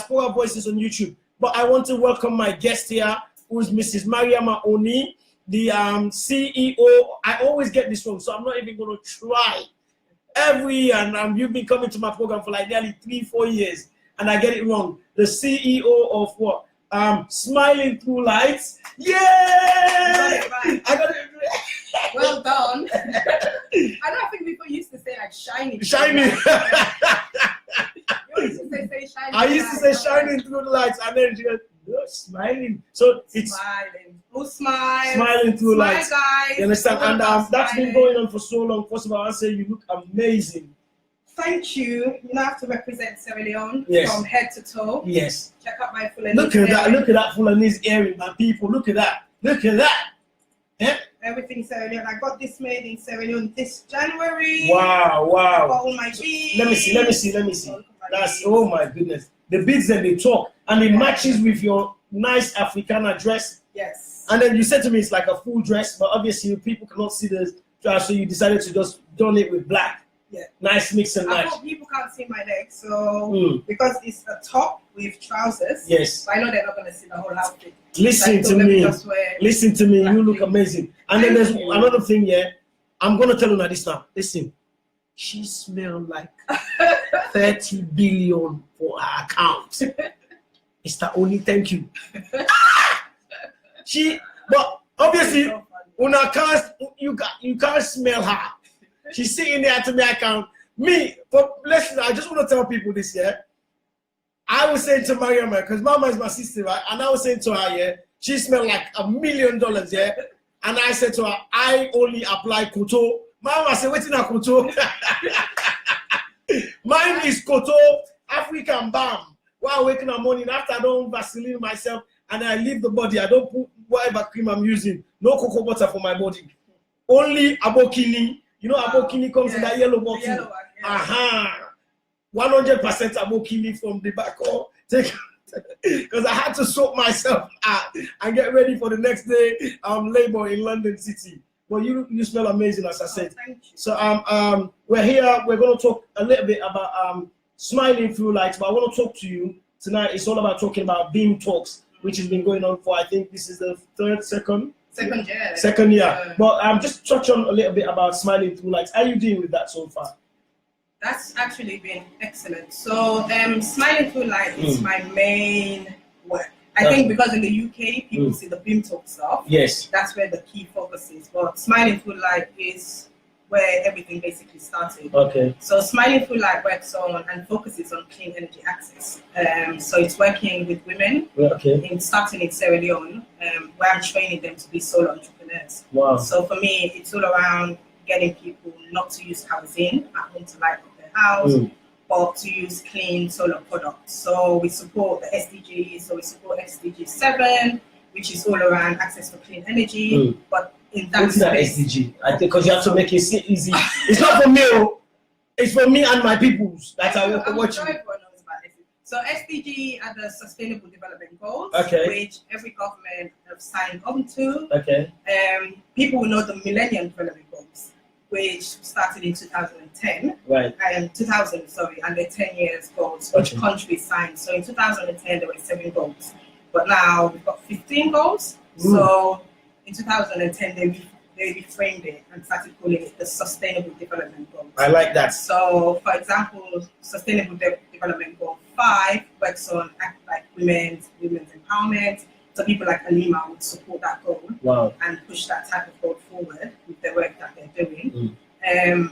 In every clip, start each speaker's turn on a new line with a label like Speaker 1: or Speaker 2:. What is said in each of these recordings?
Speaker 1: Diaspora Voices on YouTube. But I want to welcome my guest here, who is Mrs. Mariama Oni, the CEO. I always get this wrong, so I'm not even going to try. Every year, and you've been coming to my program for like nearly 3-4 years, and I get it wrong. The CEO of what? Smiling Through Lights. Yay!
Speaker 2: Right.
Speaker 1: I got it.
Speaker 2: Well done. I don't think people used to say like shining.
Speaker 1: Shining.
Speaker 2: You used to say shining.
Speaker 1: I used to say shining through the lights, and then she goes, "You're smiling." So it's
Speaker 2: smiling. Who smiles?
Speaker 1: Smiling through
Speaker 2: Smile,
Speaker 1: lights.
Speaker 2: guys.
Speaker 1: You understand? And that's been going on for so long. First of all, I say you look amazing.
Speaker 2: Thank you. You now have to represent Sierra Leone from head to toe.
Speaker 1: Yes.
Speaker 2: Check out my Fulanese.
Speaker 1: Look at that. Look at that Fulanese earring, my people. Look at that. Look at that. Yeah.
Speaker 2: Everything Sierra Leone. I got this made in Sierra Leone this January.
Speaker 1: Wow, wow.
Speaker 2: I got all my beads.
Speaker 1: Let me see. That's, oh my goodness. The beads that they talk, and it matches with your nice Africana dress.
Speaker 2: Yes.
Speaker 1: And then you said to me it's like a full dress, but obviously people cannot see the dress, so you decided to just don it with black.
Speaker 2: Yeah.
Speaker 1: Nice mix and match.
Speaker 2: I thought people can't see my legs, so because it's a top with trousers.
Speaker 1: Yes.
Speaker 2: So I know they're not gonna see the whole outfit.
Speaker 1: Listen to me. Listen to me. You look amazing. And then there's another thing here. I'm gonna tell you now this now. Listen. She smelled like 30 billion for her account. It's the only thank you. But obviously, you can't smell her. She's sitting there to my account. Listen, I just want to tell people this, yeah. I was saying to Mariama, because Mama is my sister, right? And I was saying to her, yeah, she smelled like $1 million, yeah. And I said to her, I only apply Koto. Mama said, what's in a Koto? Mine is Koto African Balm. While waking up morning, after I don't Vaseline myself and I leave the body, I don't put whatever cream I'm using. No cocoa butter for my body. Only abokini. You know, abokini comes in that yellow bottle. 100% abokini from the back. Because I had to soak myself out and get ready for the next day labor in London City. But you smell amazing, as I said.
Speaker 2: Thank you.
Speaker 1: So we're here. We're going to talk a little bit about Smiling Through Lights. But I want to talk to you tonight. It's all about talking about Beam Talks, which has been going on for, I think this is the second year. But just touch on a little bit about Smiling Through Lights. How are you doing with that so far?
Speaker 2: That's actually been excellent. So Smiling Through Light is my main work. I think because in the UK, people see the Beam Talk stuff.
Speaker 1: Yes.
Speaker 2: That's where the key focus is. But Smiling Through Light is where everything basically started.
Speaker 1: Okay.
Speaker 2: So Smiling Through Light works on and focuses on clean energy access. So it's working with women, starting in Sierra Leone, where I'm training them to be solo entrepreneurs.
Speaker 1: Wow.
Speaker 2: So for me, it's all around getting people not to use kerosene at home to light up their house, but to use clean solar products. So we support the SDGs. So we support SDG 7, which is all around access for clean energy. But in that space,
Speaker 1: SDG? I think because you have to make it easy. It's not for me. It's for me and my peoples that are watching.
Speaker 2: Sure everyone knows about SDG. So SDG are the Sustainable Development Goals, which every government have signed on to. People will know the Millennium Development Goals, which started in 2010. Right. 2000, sorry, and they're 10 years goals, which countries signed. So in 2010, there were 7 goals. But now we've got 15 goals. So in 2010, they reframed it and started calling it the Sustainable Development Goals.
Speaker 1: I like that.
Speaker 2: So, for example, Sustainable Development Goal 5 works on like women's empowerment. So people like Alima would support that goal and push that type of goal forward with the work that they're doing.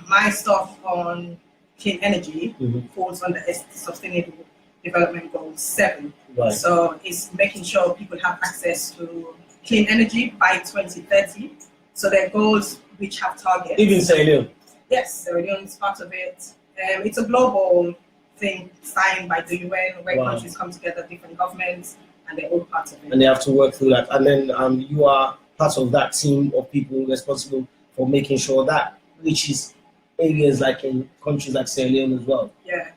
Speaker 2: My stuff on clean energy falls under Sustainable Development Goal 7. So it's making sure people have access to clean energy by 2030. So their goals which have targets.
Speaker 1: Even Sierra Leone?
Speaker 2: Yes, Sierra Leone is part of it. It's a global thing signed by the UN where countries come together, different governments, and they're all part of it. And
Speaker 1: they have to work through that. And then you are part of that team of people responsible for making sure that reaches areas like in countries like Sierra Leone as well.
Speaker 2: Yeah.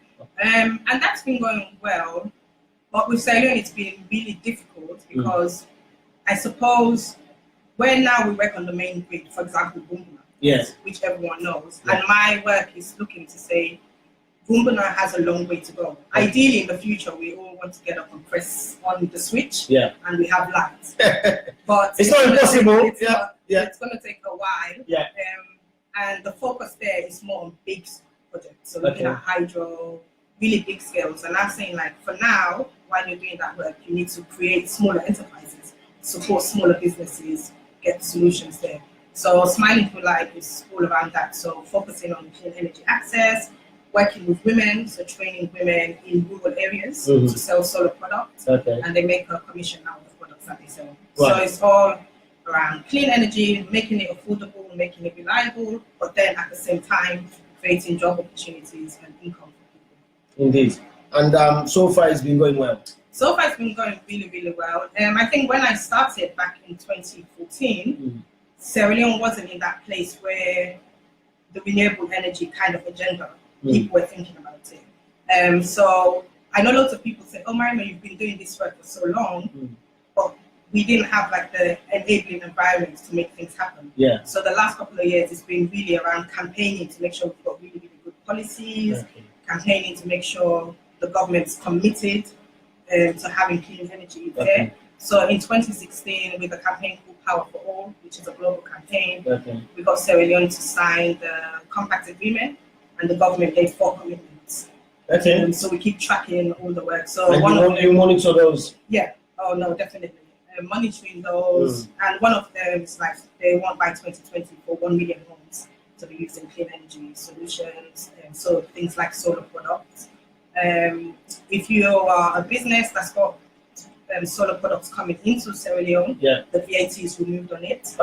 Speaker 2: And that's been going well. But with Sierra Leone, it's been really difficult because I suppose when now we work on the main grid, for example, Bumbuma, which everyone knows, and my work is looking to say Gumbana has a long way to go. Ideally, in the future, we all want to get up and press on the switch, and we have lights. But
Speaker 1: it's not impossible.
Speaker 2: It's going to take a while.
Speaker 1: Yeah.
Speaker 2: And the focus there is more on big projects. So looking at hydro, really big scales. And I'm saying, like, for now, while you're doing that work, you need to create smaller enterprises, support smaller businesses, get solutions there. So Smiling Through Life is all around that. So focusing on clean energy access, working with women, so training women in rural areas to sell solar products, and they make a commission out of the products that they sell. So it's all around clean energy, making it affordable, making it reliable, but then at the same time, creating job opportunities and income for people.
Speaker 1: Indeed. And so far it's been going well.
Speaker 2: So far it's been going really, really well. I think when I started back in 2014, Sierra Leone wasn't in that place where the renewable energy kind of agenda, people were thinking about it. So I know lots of people say, oh, Mariama, you've been doing this work for so long, but we didn't have like the enabling environment to make things happen. So the last couple of years, it's been really around campaigning to make sure we've got really, really good policies, campaigning to make sure the government's committed to having clean energy there. So in 2016, with a campaign called Power for All, which is a global campaign, we got Sierra Leone to sign the compact agreement, and the government gave 4 commitments. So we keep tracking all the work. So
Speaker 1: you monitor those?
Speaker 2: Yeah. Oh no, definitely. Monitoring those, and one of them is like they want by 2020 for 1 million homes to be using clean energy solutions, so things like solar products. If you are a business that's got solar products coming into Sierra Leone, the VAT is removed on it.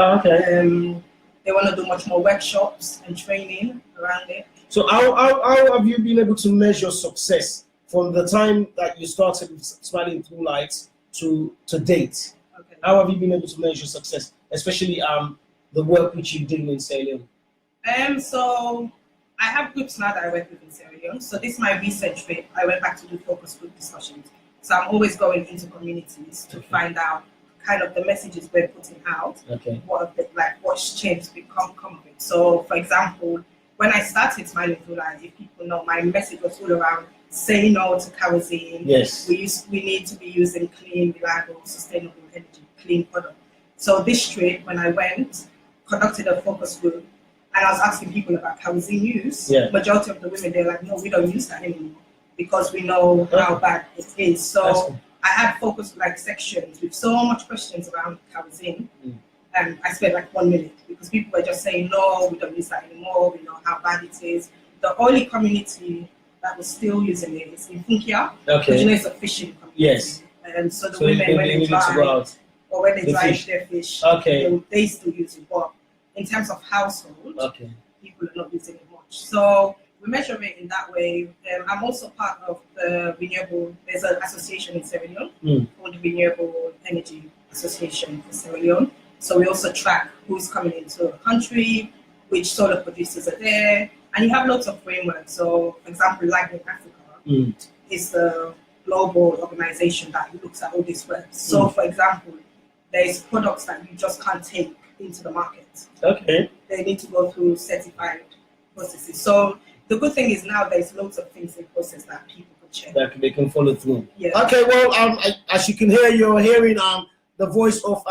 Speaker 2: They want to do much more workshops and training around it.
Speaker 1: So how have you been able to measure success from the time that you started with Smiling Through Lights to date? How have you been able to measure success, especially the work which you're doing in Sierra Leone?
Speaker 2: So I have groups now that I work with in Sierra Leone. So this is my recent trip. I went back to do focus group discussions. So I'm always going into communities to find out kind of the messages we're putting out. What's changed come of it. So for example, when I started Smiling Through Life, if people know, my message was all around say no to kerosene. We need to be using clean, reliable, sustainable energy, clean product. So this trip, when I went, conducted a focus group, and I was asking people about kerosene use. Majority of the women, they're like, no, we don't use that anymore because we know how bad it is. So I had focus sections with so much questions around kerosene, and I spent like 1 minute because people were just saying, no, we don't use that anymore. We know how bad it is. The only community that was still using it is in Funkia, which is a fishing community. And so the women, when they dry, or when they dry their fish, they still use it. But in terms of household, people are not using it much. So we measure it in that way. I'm also part of the there's an association in Sierra Leone called the Renewable Energy Association for Sierra Leone. So we also track who's coming into the country, which solar producers are there, and you have lots of frameworks. So, for example, Lightning Africa is the global organization that looks at all this work. So, for example, there's products that you just can't take into the market. They need to go through certified processes. So the good thing is now there's loads of things in process that people can check.
Speaker 1: That they can follow through. Okay, well, as you can hear, you're hearing the voice of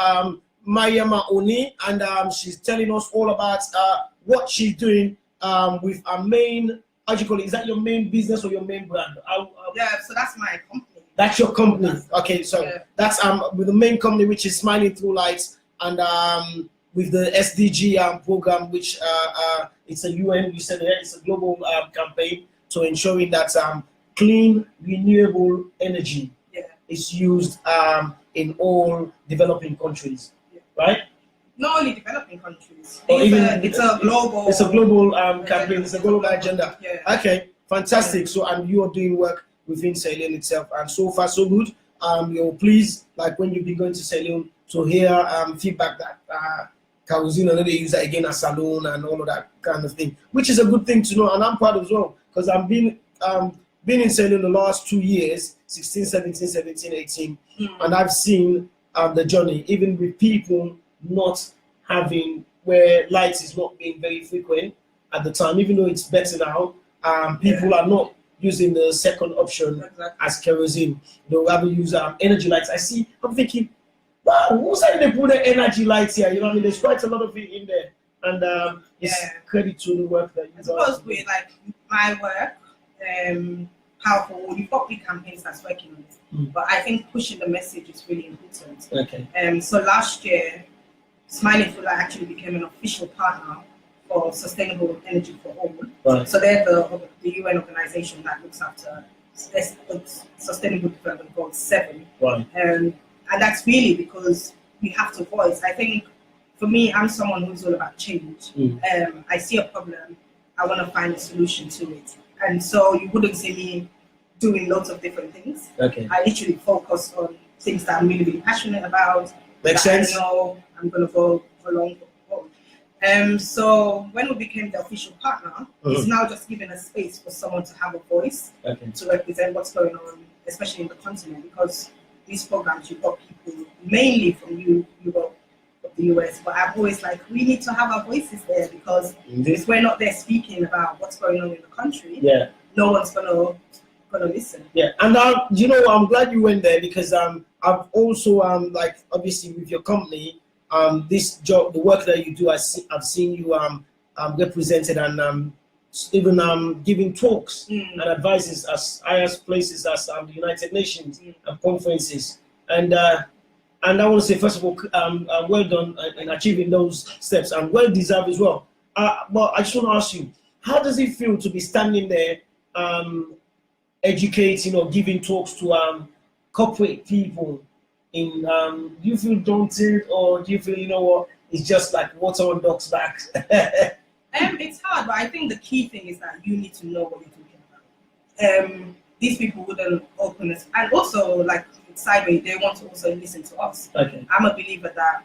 Speaker 1: Mariama Oni, and she's telling us all about what she's doing with our main, how do you call it? Is that your main business or your main brand?
Speaker 2: So that's my company.
Speaker 1: That's your company. Okay, so that's with the main company, which is Smiling Through Lights, and with the SDG program, which it's a UN, you said it's a global campaign to ensuring that clean, renewable energy is used in all developing countries, right?
Speaker 2: Not only developing countries. It's a global.
Speaker 1: It's a global campaign. It's a global agenda. Okay, fantastic. So, and you are doing work within Sierra Leone itself, and so far so good. You're pleased, like when you've been going to Sierra Leone, to hear feedback that kerosene, and they use that again as SALONE and all of that kind of thing, which is a good thing to know, and I'm proud as well because I've been in Sierra Leone the last 2 years, 16, 17, 17, 18, and I've seen the journey, even with people not having, where lights is not being very frequent at the time, even though it's better now, people are not using the second option as kerosene. They'll rather use energy lights. I'm thinking, wow, who's saying they put the energy lights here? You know what I mean? There's quite a lot of it in there. And it's credit to the work that you do.
Speaker 2: I suppose with like my work, powerful, you've got big campaigns that's working on it. But I think pushing the message is really important.
Speaker 1: Okay.
Speaker 2: So last year, Smiling Full Light actually became an official partner for Sustainable Energy for All.
Speaker 1: Right.
Speaker 2: So they're the UN organization that looks after Sustainable Development Goal 7.
Speaker 1: Right.
Speaker 2: And that's really because we have to voice. I think for me, I'm someone who's all about change. I see a problem, I want to find a solution to it. And so you wouldn't see me doing lots of different things.
Speaker 1: Okay.
Speaker 2: I literally focus on things that I'm really, really passionate about.
Speaker 1: Makes sense.
Speaker 2: I know I'm going to go along. So when we became the official partner, it's now just giving a space for someone to have a voice to represent what's going on, especially in the continent, because these programs, you've got people mainly from Europe, the US, but I'm always like, we need to have our voices there, because if we're not there speaking about what's going on in the country, no one's gonna listen. Yeah,
Speaker 1: and you know, I'm glad you went there, because I've also like, obviously with your company, this job, the work that you do, I've seen you represented and even giving talks and advices as highest places as the United Nations and conferences. And I want to say, first of all, well done in achieving those steps, and well deserved as well. But I just want to ask you, how does it feel to be standing there, educating or giving talks to corporate people? Do you feel daunted, or do you feel, you know what, it's just like water on ducks' backs?
Speaker 2: It's hard, but I think the key thing is that you need to know what you're talking about. These people wouldn't open us, and also like sideways, they want to also listen to us.
Speaker 1: Okay.
Speaker 2: I'm a believer that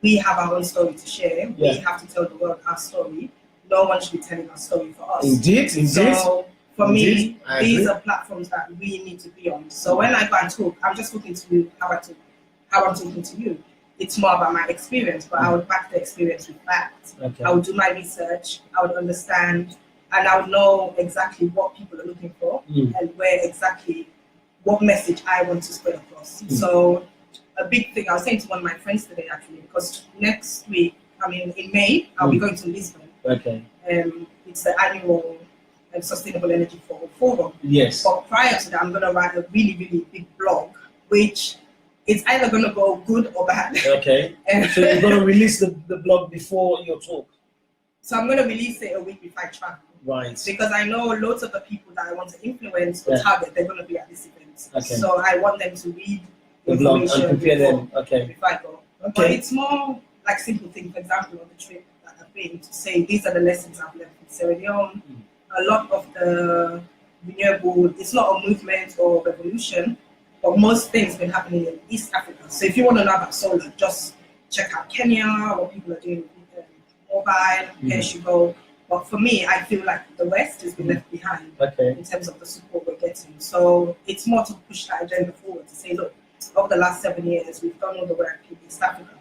Speaker 2: we have our own story to share. We have to tell the world our story. No one should be telling our story for us.
Speaker 1: Indeed.
Speaker 2: So for me, these are platforms that we need to be on. So when I go and talk, I'm just talking to you how I'm talking to you. It's more about my experience, but I would back the experience with facts.
Speaker 1: Okay.
Speaker 2: I would do my research, I would understand, and I would know exactly what people are looking for and where exactly what message I want to spread across. So a big thing, I was saying to one of my friends today actually, because next week, in May, I'll be going to Lisbon.
Speaker 1: Okay.
Speaker 2: It's the annual Sustainable Energy Forum.
Speaker 1: Yes.
Speaker 2: But prior to that, I'm going to write a really, really big blog, which it's either going to go good or bad.
Speaker 1: Okay. So you're going to release the blog before your talk?
Speaker 2: So I'm going to release it a week before I travel.
Speaker 1: Right.
Speaker 2: Because I know loads of the people that I want to influence or target, they're going to be at this event.
Speaker 1: Okay.
Speaker 2: So I want them to read
Speaker 1: the blog and prepare them. Okay.
Speaker 2: Before I go.
Speaker 1: Okay.
Speaker 2: But it's more like simple things. For example, on the trip that I've been, to say these are the lessons I've learned from Sierra Leone. A lot of the renewable, it's not a movement or revolution, but most things have been happening in East Africa. So if you want to know about solar, just check out Kenya, what people are doing with mobile, here you go. But for me, I feel like the West has been left behind in terms of the support we're getting. So it's more to push that agenda forward, to say, look, over the last 7 years, we've done all the work in East Africa,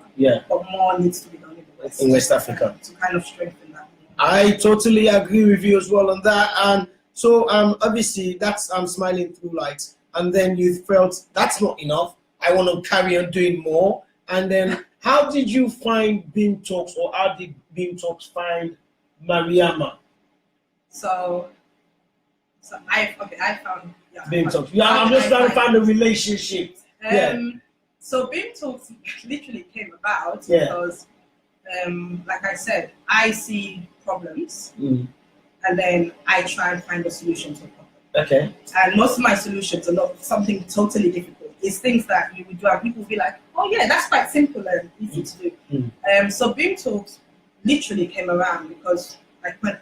Speaker 2: but more needs to be done in the West.
Speaker 1: In West Africa.
Speaker 2: To kind of strengthen that.
Speaker 1: I totally agree with you as well on that. And so obviously that's Smiling Through Light. And then you felt that's not enough. I want to carry on doing more. And then how did you find Beam Talks, or how did Beam Talks find Mariama?
Speaker 2: So I found
Speaker 1: Beam Talks. Yeah, I'm just trying to find a relationship.
Speaker 2: So Beam Talks literally came about because, like I said, I see problems and then I try and find a solution to a problem.
Speaker 1: Okay.
Speaker 2: And most of my solutions are not something totally difficult. It's things that you would do and people will be like, oh yeah, that's quite simple and easy to do. So Beam Talks literally came around because like when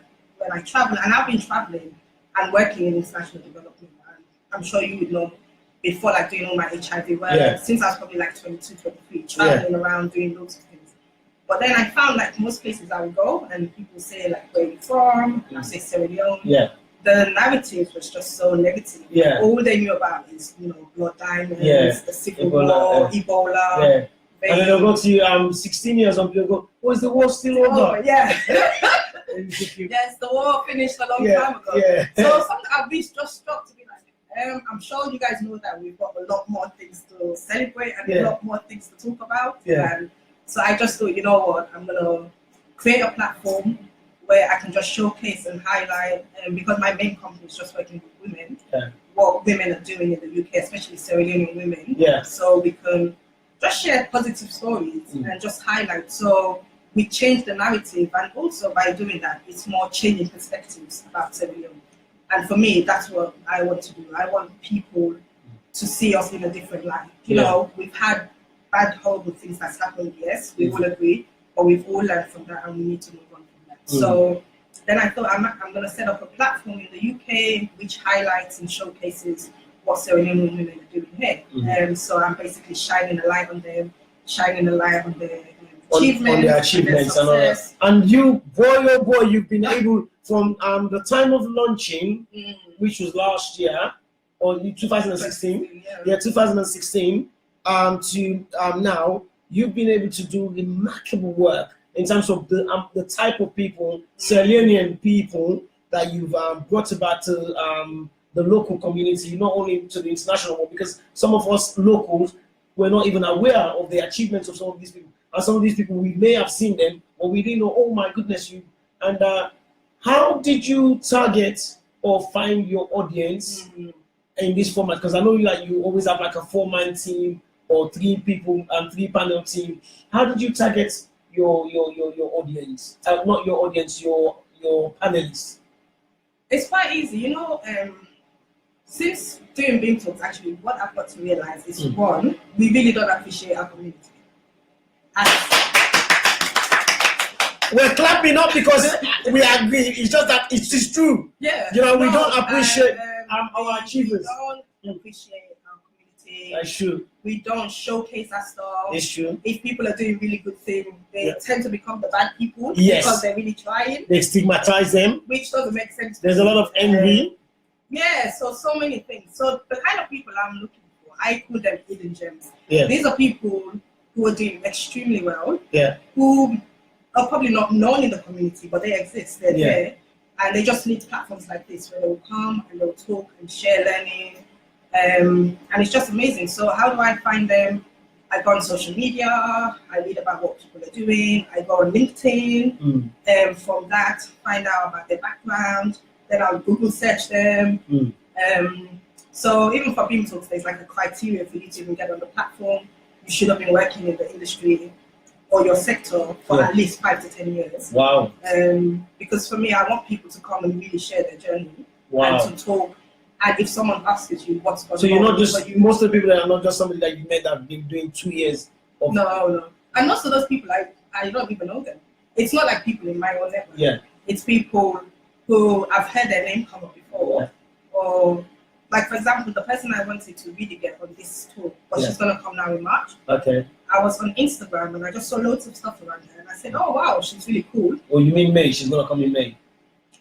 Speaker 2: I travel, and I've been traveling and working in international development, and I'm sure you would know, before like doing all my HIV work, since I was probably like 22, 23, traveling around doing loads of things. But then I found like most places I would go and people say like, where are you from? And I say Sierra Leone. The narrative was just so negative. All they knew about is, blood diamonds, the civil war, Ebola.
Speaker 1: And then they'll go to you, 16 years old, you'll go, oh, is the war still over?
Speaker 2: Yes, the war finished a long time ago.
Speaker 1: Yeah.
Speaker 2: So something I've been just struck to be like, I'm sure you guys know that we've got a lot more things to celebrate and a lot more things to talk about.
Speaker 1: Yeah.
Speaker 2: And so I just thought, you know what, I'm gonna create a platform where I can just showcase and highlight, because my main company is just working with women, what women are doing in the UK, especially Sierra Leonean women.
Speaker 1: Yeah.
Speaker 2: So we can just share positive stories and just highlight. So we change the narrative, and also by doing that, it's more changing perspectives about Sierra Leone. And for me, that's what I want to do. I want people to see us in a different light. You know, we've had bad, horrible things that's happened, yes, we will agree, but we've all learned from that and we need to move on from that. So then I thought I'm going to set up a platform in the UK which highlights and showcases what Sierra Leonean women are doing here. So I'm basically shining a light on them, shining a light on their achievements,
Speaker 1: on their achievements and all that. And you, boy, oh boy, you've been able, from the time of launching, which was last year, or 2016, 2016, to now, you've been able to do remarkable work in terms of the type of people, Sierra Leonean people, that you've brought about to the local community, not only to the international one, because some of us locals were not even aware of the achievements of some of these people. And some of these people, we may have seen them, but we didn't know, oh my goodness, you. And how did you target or find your audience in this format? Because I know you always have like a 4-man team or 3 people and 3 panel team. How did you target your audience? Not your audience, your panelists.
Speaker 2: It's quite easy, you know. Since doing BIM Talks, actually, what I've got to realize is one, we really don't appreciate our community.
Speaker 1: We're clapping up because we agree. It's just that it is true.
Speaker 2: Yeah.
Speaker 1: You know, we don't appreciate our achievements.
Speaker 2: We don't appreciate our community.
Speaker 1: That's true.
Speaker 2: We don't showcase our stuff.
Speaker 1: It's true.
Speaker 2: If people are doing really good things, they tend to become the bad people
Speaker 1: because
Speaker 2: they're really trying.
Speaker 1: They stigmatize them.
Speaker 2: Which doesn't make sense.
Speaker 1: There's a lot of envy.
Speaker 2: Yeah, so many things. So the kind of people I'm looking for, I call them hidden gems.
Speaker 1: Yeah.
Speaker 2: These are people who are doing extremely well.
Speaker 1: Yeah. Who
Speaker 2: are probably not known in the community, but they exist. They're there. And they just need platforms like this where they'll come and they'll talk and share learning. And it's just amazing. So how do I find them? I go on social media, I read about what people are doing, I go on LinkedIn, from that, find out about their background, then I'll Google search them. So even for BIM Talks, there's like a criteria for you to even get on the platform. You should have been working in the industry or your sector for at least 5 to 10 years.
Speaker 1: Wow.
Speaker 2: Because for me, I want people to come and really share their journey and to talk. And if someone asks you what's going on, so
Speaker 1: you're not just most of the people that are not just somebody that you met that have been doing 2 years.
Speaker 2: No. And most of those people, I don't even know them. It's not like people in my own network.
Speaker 1: Yeah.
Speaker 2: It's people who I've heard their name come up before, or like for example, the person I wanted to really get on this tour, but she's gonna come now in March. Okay. I was on Instagram and I just saw loads of stuff around her, and I said, "Oh wow, she's really cool."
Speaker 1: Oh, you mean May? She's gonna come in May.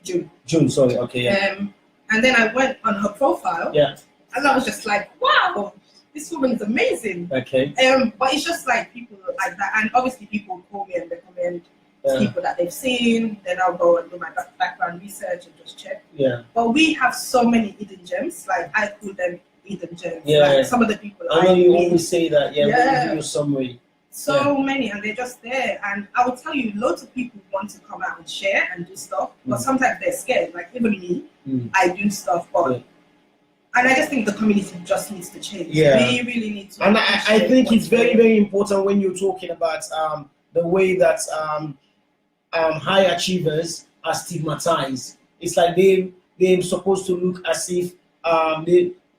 Speaker 1: June. Sorry. Okay. Yeah.
Speaker 2: And then I went on her profile. Yeah. And I was just like, "Wow, this woman is amazing." Okay. But it's just like people like that, and obviously people call me and recommend people that they've seen. Then I'll go and do my background research and just check. Yeah. But we have so many hidden gems. Like I call them hidden gems. Yeah. Like some of the people.
Speaker 1: I know you always say that. Yeah. We'll give you summary.
Speaker 2: So many, and they're just there. And I will tell you, loads of people want to come out and share and do stuff, but sometimes they're scared. Like even me, I do stuff, but and I just think the community just needs to change. Yeah. We really need to.
Speaker 1: And I think it's very, very important when you're talking about the way that high achievers are stigmatized. It's like they're supposed to look as if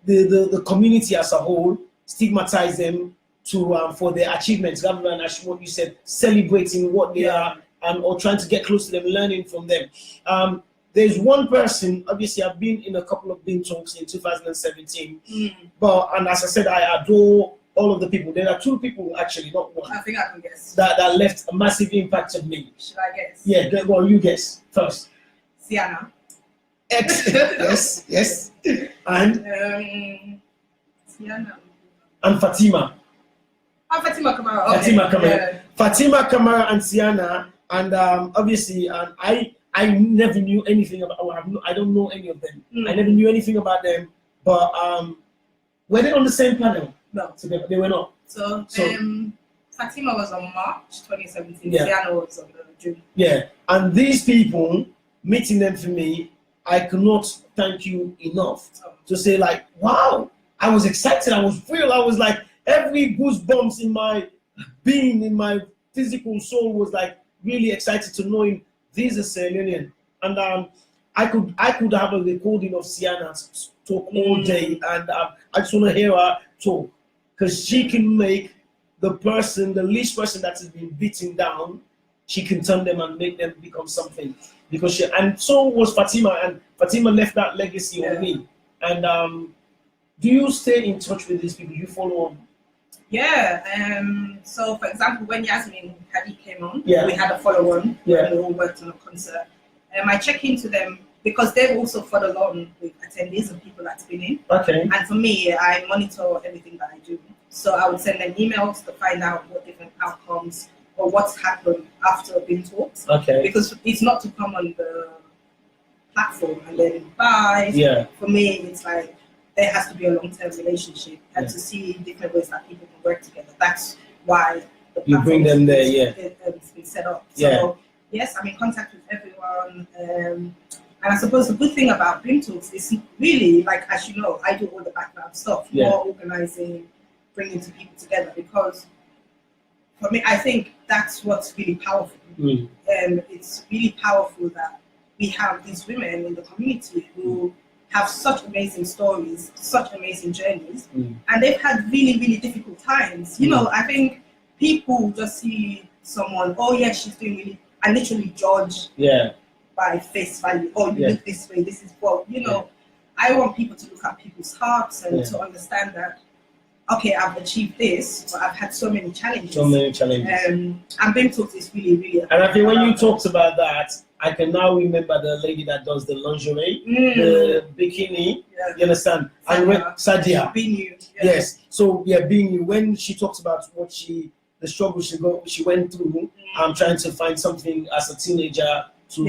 Speaker 1: the community as a whole stigmatize them to for their achievements, rather than actually what you said, celebrating what they are or trying to get close to them, learning from them. There's one person, obviously I've been in a couple of BIM Talks in 2017, and as I said, I adore all of the people. There are 2 people, actually, not one.
Speaker 2: I think I can guess.
Speaker 1: That left a massive impact on me.
Speaker 2: Should I guess?
Speaker 1: Yeah, well, you guess first.
Speaker 2: Sienna.
Speaker 1: Yes. And?
Speaker 2: Sienna.
Speaker 1: And Fatima.
Speaker 2: Fatima Kamara. Okay.
Speaker 1: Fatima Kamara. Yeah. Fatima Kamara and Sienna, and obviously, I I never knew anything about. I don't know any of them. I never knew anything about them. But were they on the same panel?
Speaker 2: No,
Speaker 1: so they were not.
Speaker 2: So Fatima was on March 2017.
Speaker 1: Yeah.
Speaker 2: Sienna was on June.
Speaker 1: Yeah, and these people, meeting them for me, I cannot thank you enough to say like, wow, I was excited, I was thrilled, I was like, every goosebumps in my being, in my physical soul was like really excited to knowing these are Sierra. And I could have a recording of Sienna's talk all day, and I just want to hear her talk, because she can make the least person that has been beaten down, she can turn them and make them become something. Because and so was Fatima, and Fatima left that legacy on me. And do you stay in touch with these people? You follow on?
Speaker 2: Yeah. So for example, when Yasmin Hadi came on, we had a follow-on.
Speaker 1: Yeah.
Speaker 2: We all worked on a concert. I check into them because they've also followed on with attendees and people that's been in.
Speaker 1: Okay.
Speaker 2: And for me, I monitor everything that I do. So I would send them emails to find out what different outcomes or what's happened after BIM talks.
Speaker 1: Okay.
Speaker 2: Because it's not to come on the platform and then bye.
Speaker 1: Yeah.
Speaker 2: For me, it's like there has to be a long-term relationship and to see different ways that people can work together. That's why the
Speaker 1: you bring them there.
Speaker 2: it's been set up.
Speaker 1: Yeah.
Speaker 2: So yes, I'm in contact with everyone. And I suppose the good thing about BIM talks is really, like, as you know, I do all the background stuff, more organizing, bringing people together, because for me, I think that's what's really powerful. It's really powerful that we have these women in the community who have such amazing stories, such amazing journeys, and they've had really, really difficult times. You know, I think people just see someone, oh yeah, she's doing really, and literally judge by face value. Oh, you look this way, this is what, you know. I want people to look at people's hearts and to understand that, okay, I've achieved this, but I've had so many challenges. And BIM Talks is really, really.
Speaker 1: And I think when you talked about that, I can now remember the lady that does the lingerie, the bikini. You understand?
Speaker 2: Sadia.
Speaker 1: And when Sadia.
Speaker 2: Being you.
Speaker 1: Yes. So being you. When she talks about what the struggle she went through, trying to find something as a teenager to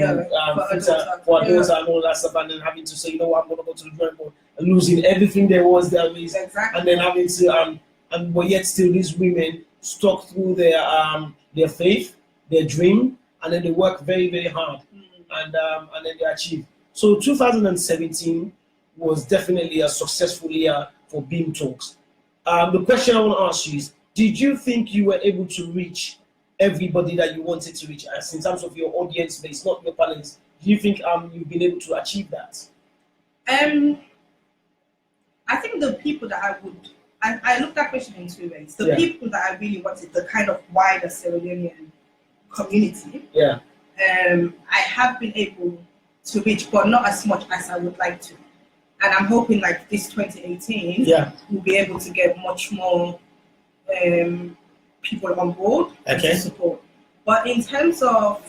Speaker 1: for a daughter and all that stuff, and then having to say, you know what, I'm gonna go to the drawing board, and losing everything there was there is, and then having to but yet still these women stuck through their faith, their dream, and then they work very, very hard, and then they achieve. So 2017 was definitely a successful year for BIM Talks. The question I want to ask you is, did you think you were able to reach everybody that you wanted to reach, as in terms of your audience base, not your panelists? Do you think you've been able to achieve that?
Speaker 2: I think the people that I looked at that question in two ways. The people that I really wanted, the kind of wider Sierra Leonean community, I have been able to reach, but not as much as I would like to. And I'm hoping like this 2018, we'll be able to get much more people on board to support. But in terms of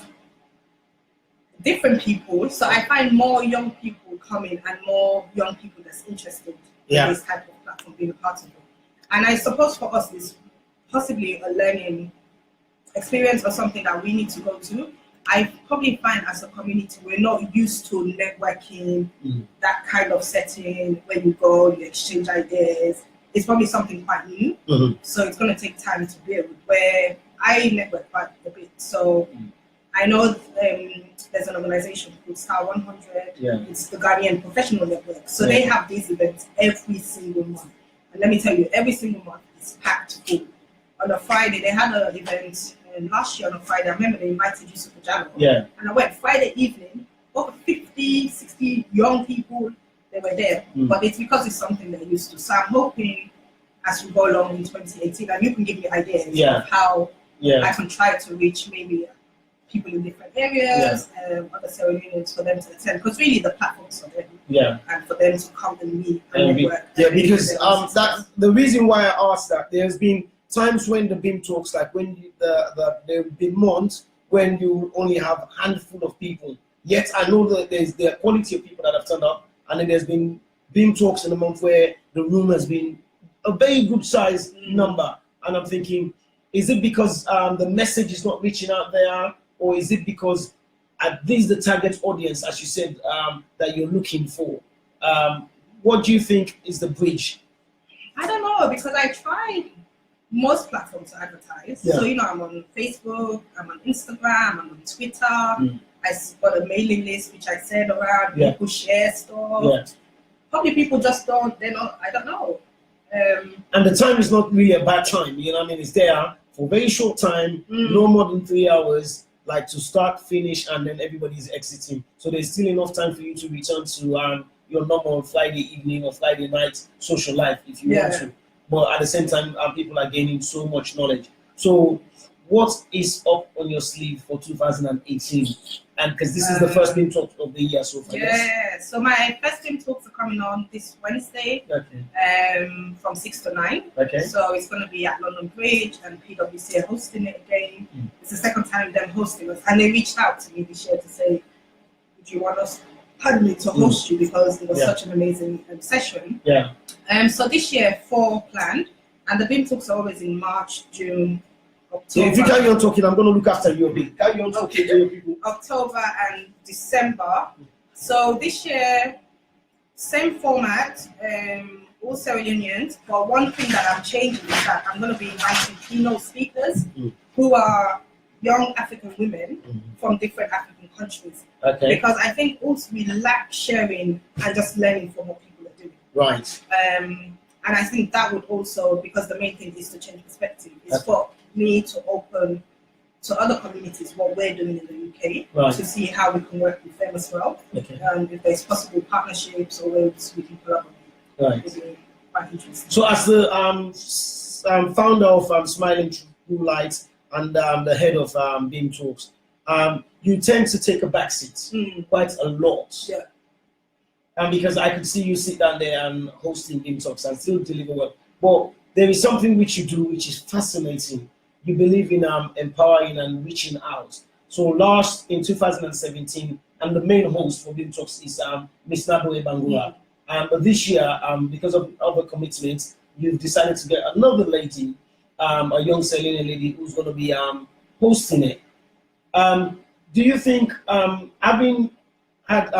Speaker 2: different people, so I find more young people coming and more young people that's interested in this type of platform being a part of it. And I suppose for us, it's possibly a learning experience or something that we need to go to. I probably find as a community, we're not used to networking, that kind of setting where you go, you exchange ideas. It's probably something quite new. So it's going to take time to build, where I network quite a bit. So I know there's an organization called Star 100. It's the Ghanaian Professional Network. So they have these events every single month. And let me tell you, every single month is packed full. On a Friday, they had an event last year on a Friday. I remember they invited Yusuf Jalo. And I went Friday evening, over 50, 60 young people, they were there. But it's because it's something they're used to. So I'm hoping as we go along in 2018, and you can give me ideas of how I can try to reach maybe people in different areas, other ceremonies for them to attend. Because really the platforms for them, and for them to come and meet and network.
Speaker 1: Because the reason why I asked that, there's been times when the BIM Talks, like when there have been months when you only have a handful of people. Yet I know that there's the quality of people that have turned up, and then there's been BIM Talks in a month where the room has been a very good size number. And I'm thinking, is it because the message is not reaching out there, or is it because at least the target audience, as you said, that you're looking for. What do you think is the bridge?
Speaker 2: I don't know, because I tried most platforms to advertise.
Speaker 1: Yeah.
Speaker 2: So, I'm on Facebook, I'm on Instagram, I'm on Twitter. I got a mailing list, which I said around, people share stuff.
Speaker 1: Yeah.
Speaker 2: Probably people just they're not, I don't know.
Speaker 1: And the time is not really a bad time, you know what I mean? It's there for a very short time, no more than 3 hours, like to start, finish, and then everybody's exiting. So there's still enough time for you to return to your normal Friday evening or Friday night social life if you want to. But at the same time, people are gaining so much knowledge. So what is up on your sleeve for 2018? And because this is the first BIM Talk of the year so far.
Speaker 2: Yeah, so my first BIM Talks are coming on this Wednesday, from 6 to 9.
Speaker 1: Okay.
Speaker 2: So it's going to be at London Bridge, and PwC are hosting it again. It's the second time them hosting us, and they reached out to me this year to say, "Would you want us, to host you, because it was such an amazing session."
Speaker 1: Yeah.
Speaker 2: So this year 4 planned, and the BIM Talks are always in March, June, October.
Speaker 1: So if you carry on talking, I'm going to look after you a bit. Carry on talking to your people.
Speaker 2: October and December. So this year, same format, all ceremonies, but one thing that I'm changing is that I'm going to be inviting keynote speakers who are young African women from different African countries.
Speaker 1: Okay.
Speaker 2: Because I think also we lack sharing and just learning from what people are doing.
Speaker 1: Right.
Speaker 2: And I think that would also, because the main thing is to change perspective, is for me to open to other communities what we're doing in the UK, to see how we can work with them as well.
Speaker 1: Okay.
Speaker 2: If there's possible partnerships or ways we can collaborate.
Speaker 1: Right.
Speaker 2: It'd be quite interesting.
Speaker 1: So as the founder of Smiling Through Light and the head of BIM Talks, you tend to take a backseat quite a lot.
Speaker 2: Yeah.
Speaker 1: And because I could see you sit down there and hosting BIM Talks and still deliver well. But there is something which you do which is fascinating. You believe in empowering and reaching out. So last in 2017, and the main host for BIM Talks is Ms. Naboe Bangura. But this year, because of other commitments, you've decided to get another lady, a young Selenium lady who's going to be hosting it. Do you think having had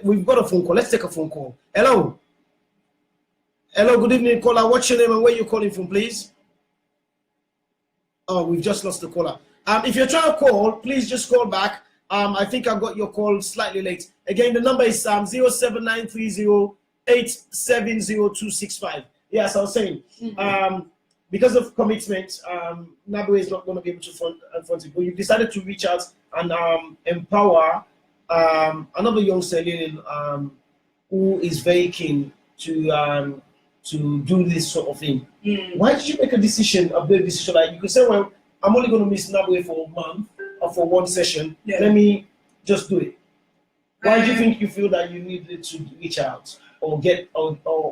Speaker 1: we've got a phone call. Let's take a phone call. Hello. Hello, good evening, caller. What's your name and where you calling from, please? Oh, we've just lost the caller. If you're trying to call, please just call back. I think I got your call slightly late. Again, the number is 07930870265. Yes, I was saying, because of commitment, Naboe is not going to be able to front it, but you've decided to reach out and empower another young Selenium who is very keen to do this sort of thing. Why did you make a decision, a big decision? Like you could say, well, I'm only going to miss Naboe for a month or for one session. Let me just do it. Why do you think you feel that you needed to reach out or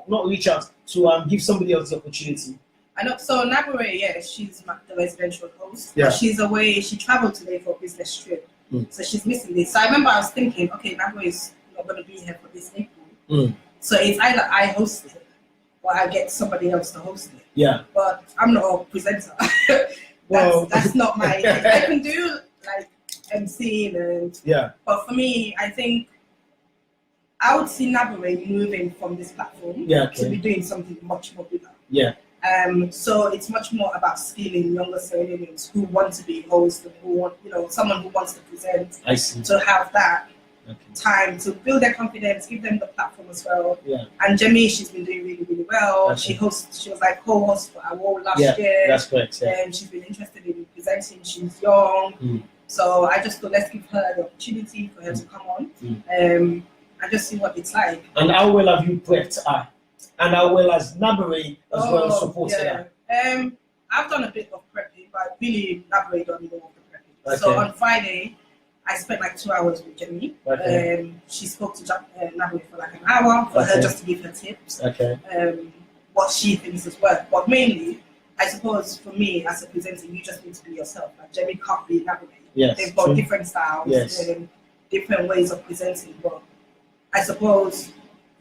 Speaker 1: not reach out to give somebody else the opportunity?
Speaker 2: I know. So Naboe, she's the residential host.
Speaker 1: Yeah.
Speaker 2: But she's away. She traveled today for a business trip, so she's missing this. So I remember I was thinking, okay, Naboe is not going to be here for this April. So it's either I host it or I get somebody else to host it.
Speaker 1: Yeah.
Speaker 2: But I'm not a presenter. that's not my. I can do like emceeing and. Yeah. But for me, I think I would see Naboe moving from this platform to be doing something much more bigger. Yeah. So it's much more about skilling younger Serenians who want to be hosts and who want, someone who wants to present. I see. To have that time to build their confidence, give them the platform as well. Yeah. And Jemmy, she's been doing really, really well. Okay. She was like co-host for Award last year. That's correct. Yeah. And she's been interested in presenting. She's young. So I just thought, let's give her the opportunity for her to come on and just see what it's like. And how well have you prepped her? And how well as Naboe as well supported her? I've done a bit of prepping, but really Naboe done more of the prepping. Okay. So on Friday, I spent like 2 hours with Jenny. Okay. She spoke to Naboe for like an hour for her just to give her tips. Okay. What she thinks is work. But mainly, I suppose for me as a presenter, you just need to be yourself. Like Jenny can't be Naboe. Yes, they've got different styles, different ways of presenting. But I suppose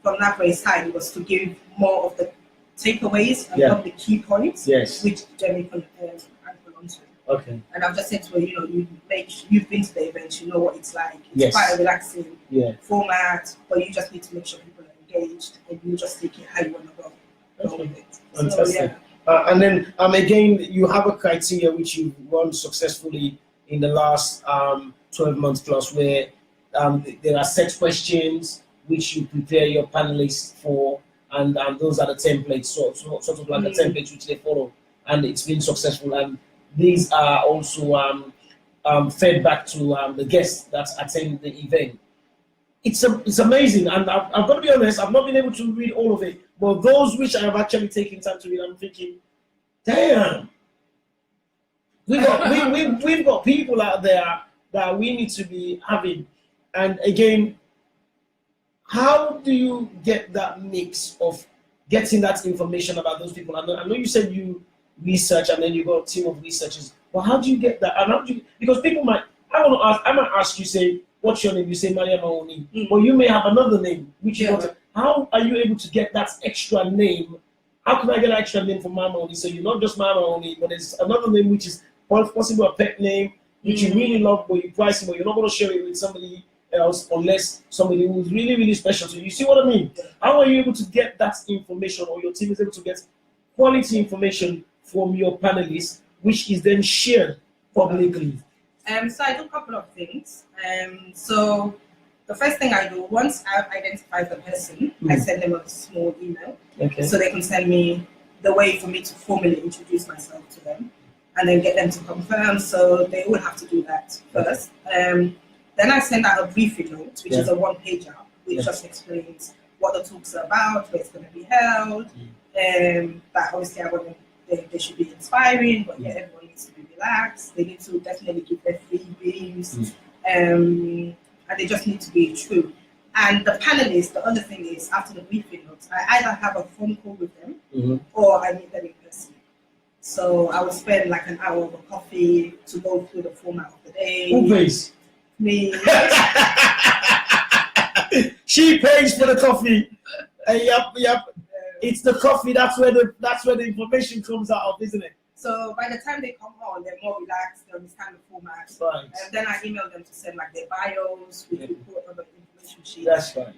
Speaker 2: from Naboe's side, it was to give more of the takeaways and of the key points, which Jenny can anchor onto. Okay. And I've just said to her, you've been to the event, you know what it's like. It's quite a relaxing format, but you just need to make sure people are engaged, and you just take it how you want to go with it.
Speaker 1: Fantastic. And then again, you have a criteria which you've run successfully in the last 12 months plus, where there are set questions which you prepare your panelists for, and those are the templates, sort of like a template which they follow, and it's been successful. And these are also fed back to the guests that attend the event. It's amazing, and I've got to be honest, I've not been able to read all of it, but those which I have actually taken time to read, I'm thinking, damn, we've got people out there that we need to be having. And again, how do you get that mix of getting that information about those people? I know you said you research and then you got a team of researchers, but how do you get that? And how do you, because people might ask you, say, what's your name? You say Mariama Oni, but you may have another name which you want. How are you able to get that extra name? How can I get an extra name for Mariama Oni? So you're not just Mariama Oni, but there's another name which is possible a pet name which you really love, but you price it, but you're not going to share it with somebody else unless somebody who's really, really special to you. You see what I mean? How are you able to get that information, or your team is able to get quality information from your panelists, which is then shared publicly?
Speaker 2: So I do a couple of things. So the first thing I do, once I've identified the person, I send them a small email, so they can send me the way for me to formally introduce myself to them, and then get them to confirm. So they will have to do that first. Then I send out a briefing note, which is a one-pager, which just explains what the talks are about, where it's going to be held. That obviously they should be inspiring, but everyone needs to be relaxed. They need to definitely give their freebies, and they just need to be true. And the panelists, the other thing is, after the briefing notes, I either have a phone call with them or I meet them in person. So I will spend like an hour over coffee to go through the format of the day.
Speaker 1: Who pays?
Speaker 2: Me.
Speaker 1: She pays for the coffee. Yep. It's the coffee. That's where the information comes out of, isn't it?
Speaker 2: So by the time they come on, they're more relaxed. They understand the format.
Speaker 1: Right.
Speaker 2: And then I email them to send like their bios with report of the information sheet.
Speaker 1: That's right.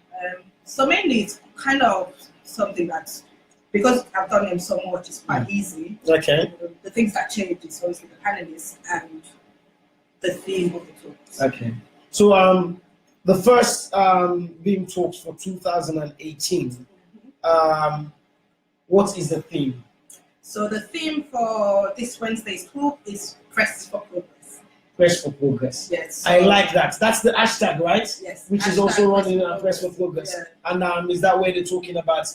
Speaker 2: So mainly it's kind of something that's, because I've done them so much, it's quite easy.
Speaker 1: Okay.
Speaker 2: The things that change is obviously the panelists and the theme of the talks.
Speaker 1: Okay. So the first BEAM talks for 2018. What is the theme?
Speaker 2: So the theme for this Wednesday's talk is Press for Progress.
Speaker 1: Press for Progress.
Speaker 2: Yes.
Speaker 1: I like that. That's the hashtag, right?
Speaker 2: Yes.
Speaker 1: Which is also running Press for Progress. Yeah. And is that where they're talking about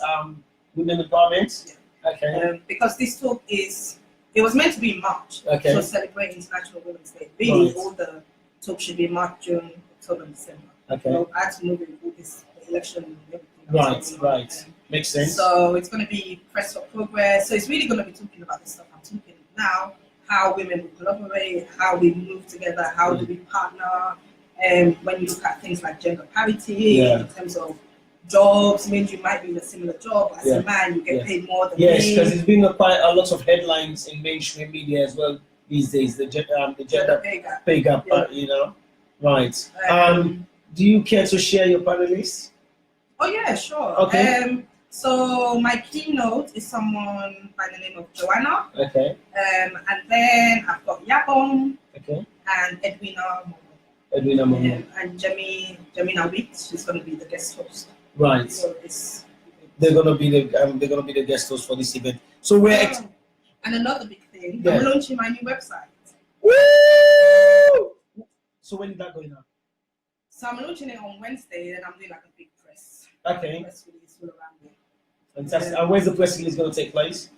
Speaker 1: women empowerment?
Speaker 2: Yeah.
Speaker 1: Okay.
Speaker 2: Because this talk it was meant to be in March.
Speaker 1: Okay.
Speaker 2: So celebrate International Women's Day. Really, all the talks should be March, June, October, December.
Speaker 1: Okay.
Speaker 2: So I had to move it with this election and everything.
Speaker 1: Right. Makes sense.
Speaker 2: So it's going to be Press for Progress. So it's really going to be talking about the stuff I'm talking now, how women will collaborate, how we move together, how do we partner, and when you look at things like gender parity in terms of jobs, means you might be in a similar job, but as a man, you get paid more than me.
Speaker 1: Yes, because there's been quite a lot of headlines in mainstream media as well these days, the gender pay gap, Right. Do you care to share your panelists?
Speaker 2: Oh, yeah, sure.
Speaker 1: Okay.
Speaker 2: So my keynote is someone by the name of Joanna.
Speaker 1: Okay.
Speaker 2: And then I've got Yabong.
Speaker 1: Okay.
Speaker 2: And Edwina
Speaker 1: Momo.
Speaker 2: And Jamina Weeks. She's going to be the guest host.
Speaker 1: Right.
Speaker 2: So
Speaker 1: they're going to be the guest host for this event. So we're
Speaker 2: and another big thing. I'm launching my new website.
Speaker 1: Woo! So when is that going on?
Speaker 2: So I'm launching it on Wednesday, and I'm doing like a big press.
Speaker 1: Okay.
Speaker 2: Press release all around it.
Speaker 1: Fantastic. And where's the press release going to take place?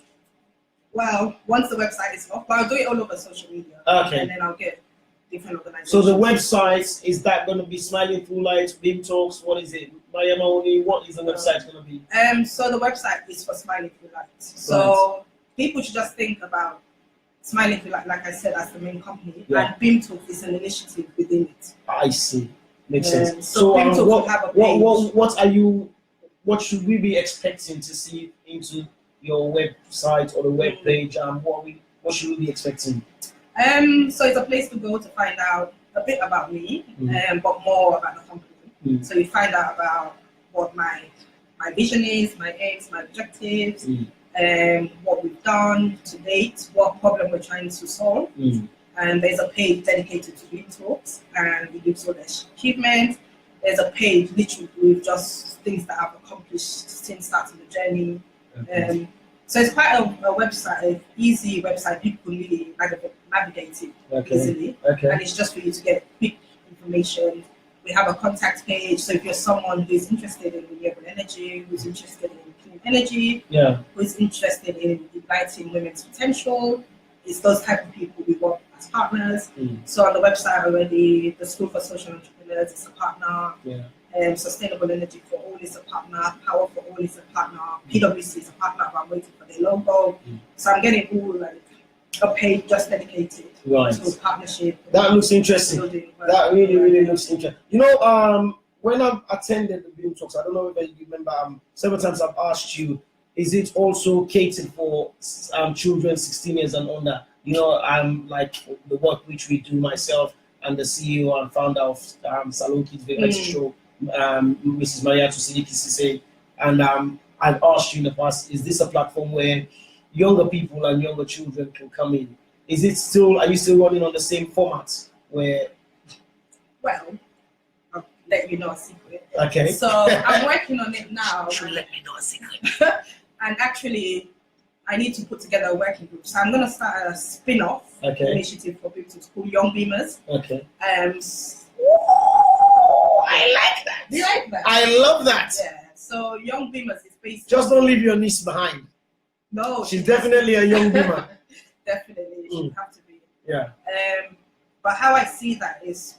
Speaker 2: Well, once the website is off, but I'll do it all over social media.
Speaker 1: Okay.
Speaker 2: And then I'll get different organizations.
Speaker 1: So the website, is that going to be Smiling Through Light, BEAM Talks? What is it? Mariama Oni, what is the website going to be?
Speaker 2: So the website is for Smiling Through Light. So people should just think about Smiling Through Light, like I said, as the main company, and BEAM Talks is an initiative within it.
Speaker 1: I see. Makes sense.
Speaker 2: So BEAM Talks will have a page.
Speaker 1: What should we be expecting to see into your website or the web page? What should we be expecting?
Speaker 2: So it's a place to go to find out a bit about me, but more about the company. So you find out about what my vision is, my aims, my objectives, what we've done to date, what problem we're trying to solve. And there's a page dedicated to Green Talks, and it gives all the achievements. There's a page literally with just things that I've accomplished since starting the journey. So it's quite a website, easy website. People can really navigate it easily. And it's just for you to get quick information. We have a contact page, so if you're someone who's interested in renewable energy, who's interested in clean energy, who's interested in igniting women's potential, it's those type of people we work as partners. So on the website already, the School for Social Entrepreneurs is a partner. Sustainable Energy for All is a partner. Power for All is a partner. PwC is a partner, but I'm waiting for their logo. So I'm getting all like a page just dedicated to partnership.
Speaker 1: That looks interesting. That really looks interesting. You know, when I've attended the Green Talks, I don't know if you remember, several times I've asked you, is it also catered for children 16 years and under? You know, like the work which we do, myself and the CEO and founder of SALONE Kids Variety Show, Mrs. Mariama Oni, and I've asked you in the past, is this a platform where younger people and younger children can come in? Is it still, are you still running on the same format where?
Speaker 2: Well, I'll let you know a secret.
Speaker 1: Okay.
Speaker 2: So I'm working on it now.
Speaker 1: Sure, let me know a secret.
Speaker 2: And actually, I need to put together a working group. So I'm going to start a spin-off initiative for people to call Young Beamers. I like that. Do you like that?
Speaker 1: I love that.
Speaker 2: Yeah. So Young Beamers is basically.
Speaker 1: Just don't leave your niece behind.
Speaker 2: No.
Speaker 1: She's definitely a young beamer.
Speaker 2: Definitely, she have to be.
Speaker 1: Yeah.
Speaker 2: But how I see that is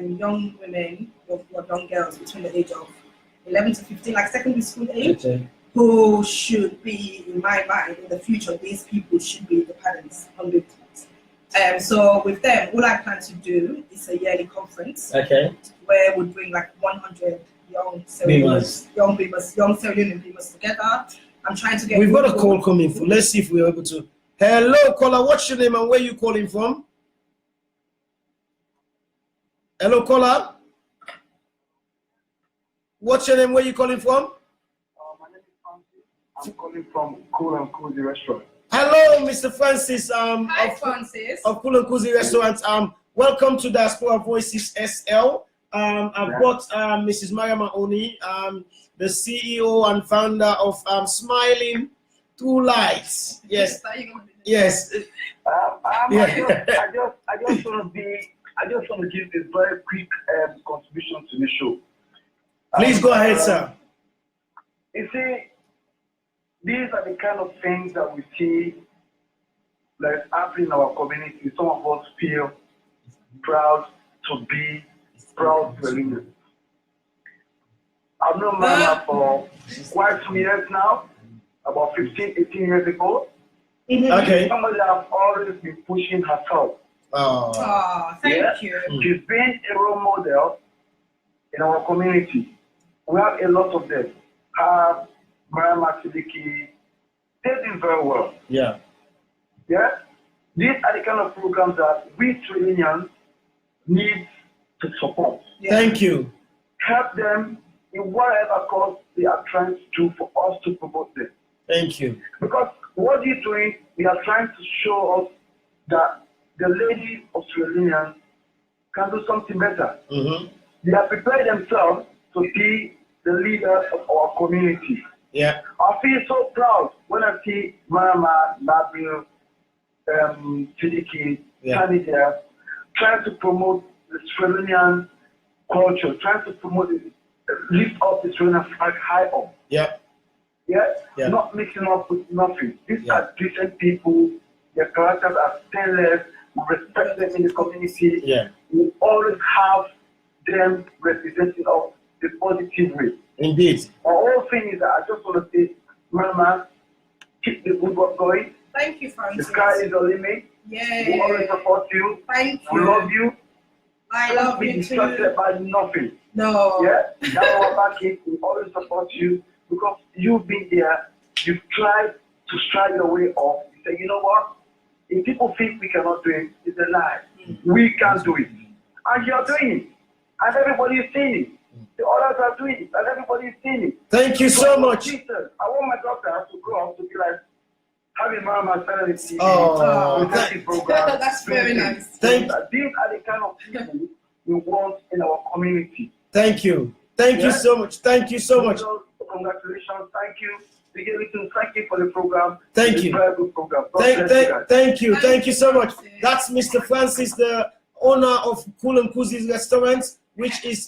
Speaker 2: young women or young girls between the age of 11 to 15, like secondary school age, who should be, in my mind, in the future, these people should be the parents on the so with them, all I plan to do is a yearly conference where we bring like 100 young Sierra Leonean beamers together. I'm trying to get.
Speaker 1: We've got a call coming through. Let's see if we're able to. Hello, caller. What's your name and where you calling from? Hello, caller. What's your name? Where you calling from?
Speaker 3: My name is Francis. I'm calling from Cool and Cozy Restaurant.
Speaker 1: Hello, Mr. Francis.
Speaker 2: Hi, Francis.
Speaker 1: Of Cool and Cozy Restaurant. Welcome to Diaspora Voices SL. I've got Mrs. Mariama Oni, the CEO and founder of Smiling Through Lights. Yes. Yes.
Speaker 3: I just want to give a very quick contribution to the show.
Speaker 1: Please go ahead, sir.
Speaker 3: You see, these are the kind of things that we see that is happening in our community. Some of us feel proud to be proud Brazilians. I've known Mama for quite some years now, about 15, 18 years ago.
Speaker 1: Okay.
Speaker 3: Somebody that has always been pushing herself.
Speaker 2: Oh, thank you.
Speaker 3: She's been a role model in our community. We have a lot of them. Mariama Siddiqui, they're doing very well.
Speaker 1: Yeah.
Speaker 3: Yeah? These are the kind of programs that we Trillians need to support.
Speaker 1: Thank you.
Speaker 3: Help them in whatever cause they are trying to do for us to promote them.
Speaker 1: Thank you.
Speaker 3: Because what you're doing, we are trying to show us that the ladies of Trillians can do something better. They have prepared themselves to be the leaders of our community.
Speaker 1: Yeah.
Speaker 3: I feel so proud when I see Mariama, Nabil, Siddiqui, Canada trying to promote the Australian culture, trying to promote it, lift up the Australian flag high up.
Speaker 1: Yeah.
Speaker 3: Yeah? Not mixing up with nothing. These are decent people, their characters are stainless, we respect them in the community.
Speaker 1: Yeah.
Speaker 3: We always have them representing us the positive way.
Speaker 1: Indeed.
Speaker 3: Our whole thing is that I just want to say, Mama, keep the good work going.
Speaker 2: Thank you, Francis.
Speaker 3: The sky is the limit.
Speaker 2: Yeah.
Speaker 3: We always support you.
Speaker 2: Thank
Speaker 3: We
Speaker 2: you.
Speaker 3: love you.
Speaker 2: I love
Speaker 3: Don't be
Speaker 2: you
Speaker 3: distracted
Speaker 2: too.
Speaker 3: by nothing.
Speaker 2: No.
Speaker 3: Yeah? That's our backing. We always support you because you've been there. You've tried to strive your way up. You say, you know what? If people think we cannot do it, it's a lie. We can do it. And you're doing it. And everybody is seeing it. The others are doing it. And everybody is seeing it.
Speaker 1: Thank you so much.
Speaker 3: Jesus, I want my daughter to grow up to be like having Mariama Spelling TV.
Speaker 2: That's very nice.
Speaker 3: These are the kind of people we want in our community.
Speaker 1: Thank you. Thank you so much. Thank you so much.
Speaker 3: Congratulations. Thank you. Thank you for the program.
Speaker 1: Thank you.
Speaker 3: Very good program.
Speaker 1: Thank you. Thank you so much. That's Mr. Francis, the owner of Cool and Cozy's restaurant, which is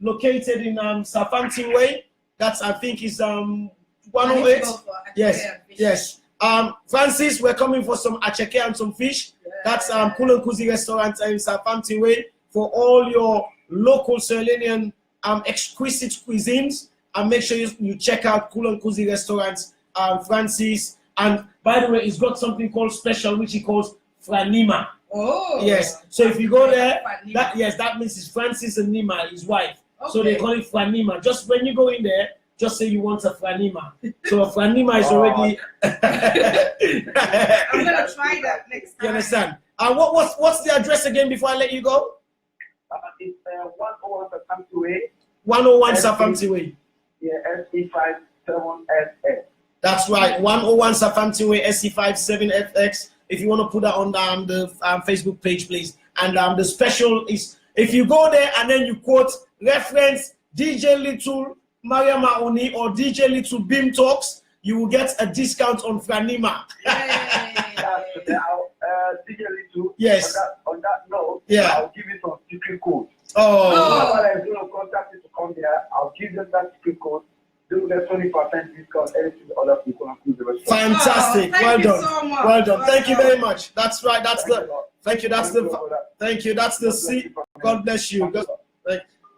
Speaker 1: located in Southampton Way. That's, I think, is 108. Yes. Francis, we're coming for some acheke and some fish. That's Cool and Cozy restaurant in Southampton Way for all your local Sierra Leonean exquisite cuisines. And make sure you check out Cool and Cozy restaurants, Francis. And by the way, he's got something called special, which he calls Franima.
Speaker 2: Oh.
Speaker 1: Yes. So if you go there, that means it's Francis and Nima, his wife. Okay. So they call it Franima. Just when you go in there, just say you want a Franima. So a Franima is already.
Speaker 2: I'm gonna try that next time.
Speaker 1: You understand? What's the address again before I let you go?
Speaker 3: It's 101 Southampton Way.
Speaker 1: 101 Southampton Way.
Speaker 3: Yeah, SE57FX.
Speaker 1: That's right, 101 Southampton Way, SE57FX. If you want to put that on the Facebook page, please. And the special is, if you go there and then you quote reference DJ Little Mariama Oni or DJ Little Beam Talks, you will get a discount on Franima.
Speaker 3: DJ Little,
Speaker 1: yes.
Speaker 3: On that note, I'll give you some secret code. Whoever is going to contact you to come there, I'll give them that secret code. Do the 20% discount. Anything the other people include the rest.
Speaker 1: Fantastic. Well done. So much. Well done. Thank you very much. That's right. That's thank you. That's the C. God bless you.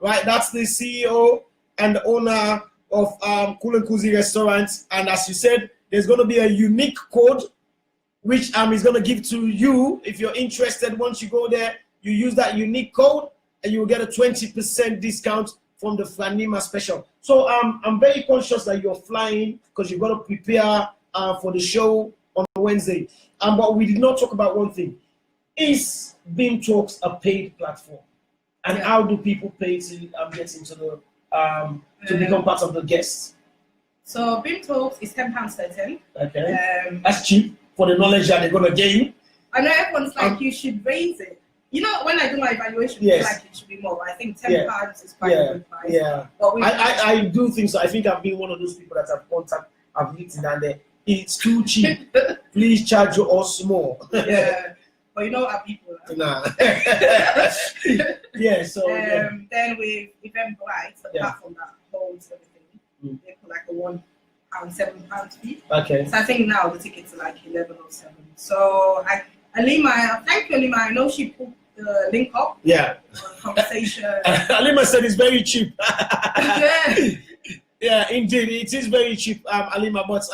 Speaker 1: Right. That's the CEO and owner of Cool and Cozy Restaurants. And as you said, there's going to be a unique code which is going to give to you if you're interested. Once you go there, you use that unique code and you will get a 20% discount from the Franima special. So I'm very conscious that you're flying because you've got to prepare for the show on Wednesday. But we did not talk about one thing. Is Beam Talks a paid platform? And how do people pay to get into the to become part of the guests?
Speaker 2: So Beam Talks is £10.13.
Speaker 1: Okay. That's cheap for the knowledge that they're gonna gain.
Speaker 2: I know everyone's like you should raise it. You know, when I do my evaluation, I feel like it should be more, but I think £10 is quite a good price. Yeah. But
Speaker 1: I do think so. I think I've been one of those people that I've written down there. It's too cheap. Please charge us more.
Speaker 2: Yeah. But you know our people.
Speaker 1: Nah. Yeah, so
Speaker 2: then with Eventbrite, the platform that holds everything, they put like a £1, £7 fee.
Speaker 1: Okay.
Speaker 2: So I think now the tickets are like 11 or 7. So Alima, thank you, Alima. I know she put the link up.
Speaker 1: Yeah.
Speaker 2: Conversation.
Speaker 1: Alima said it's very cheap.
Speaker 2: Yeah.
Speaker 1: Yeah, indeed, it is very cheap, Alima. But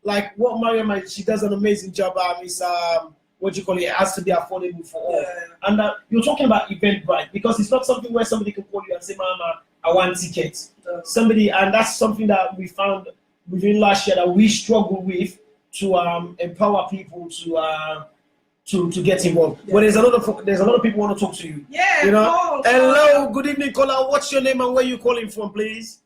Speaker 1: like what Mariama, she does an amazing job. Is what you call it? It has to be affordable for all. And you're talking about Eventbrite because it's not something where somebody can call you and say, "Mama, I want tickets." Somebody, and that's something that we found within last year that we struggle with to empower people to get involved. But there's a lot of people want to talk to you.
Speaker 2: Yeah.
Speaker 1: You know. Hello, good evening, caller. What's your name and where you calling from, please?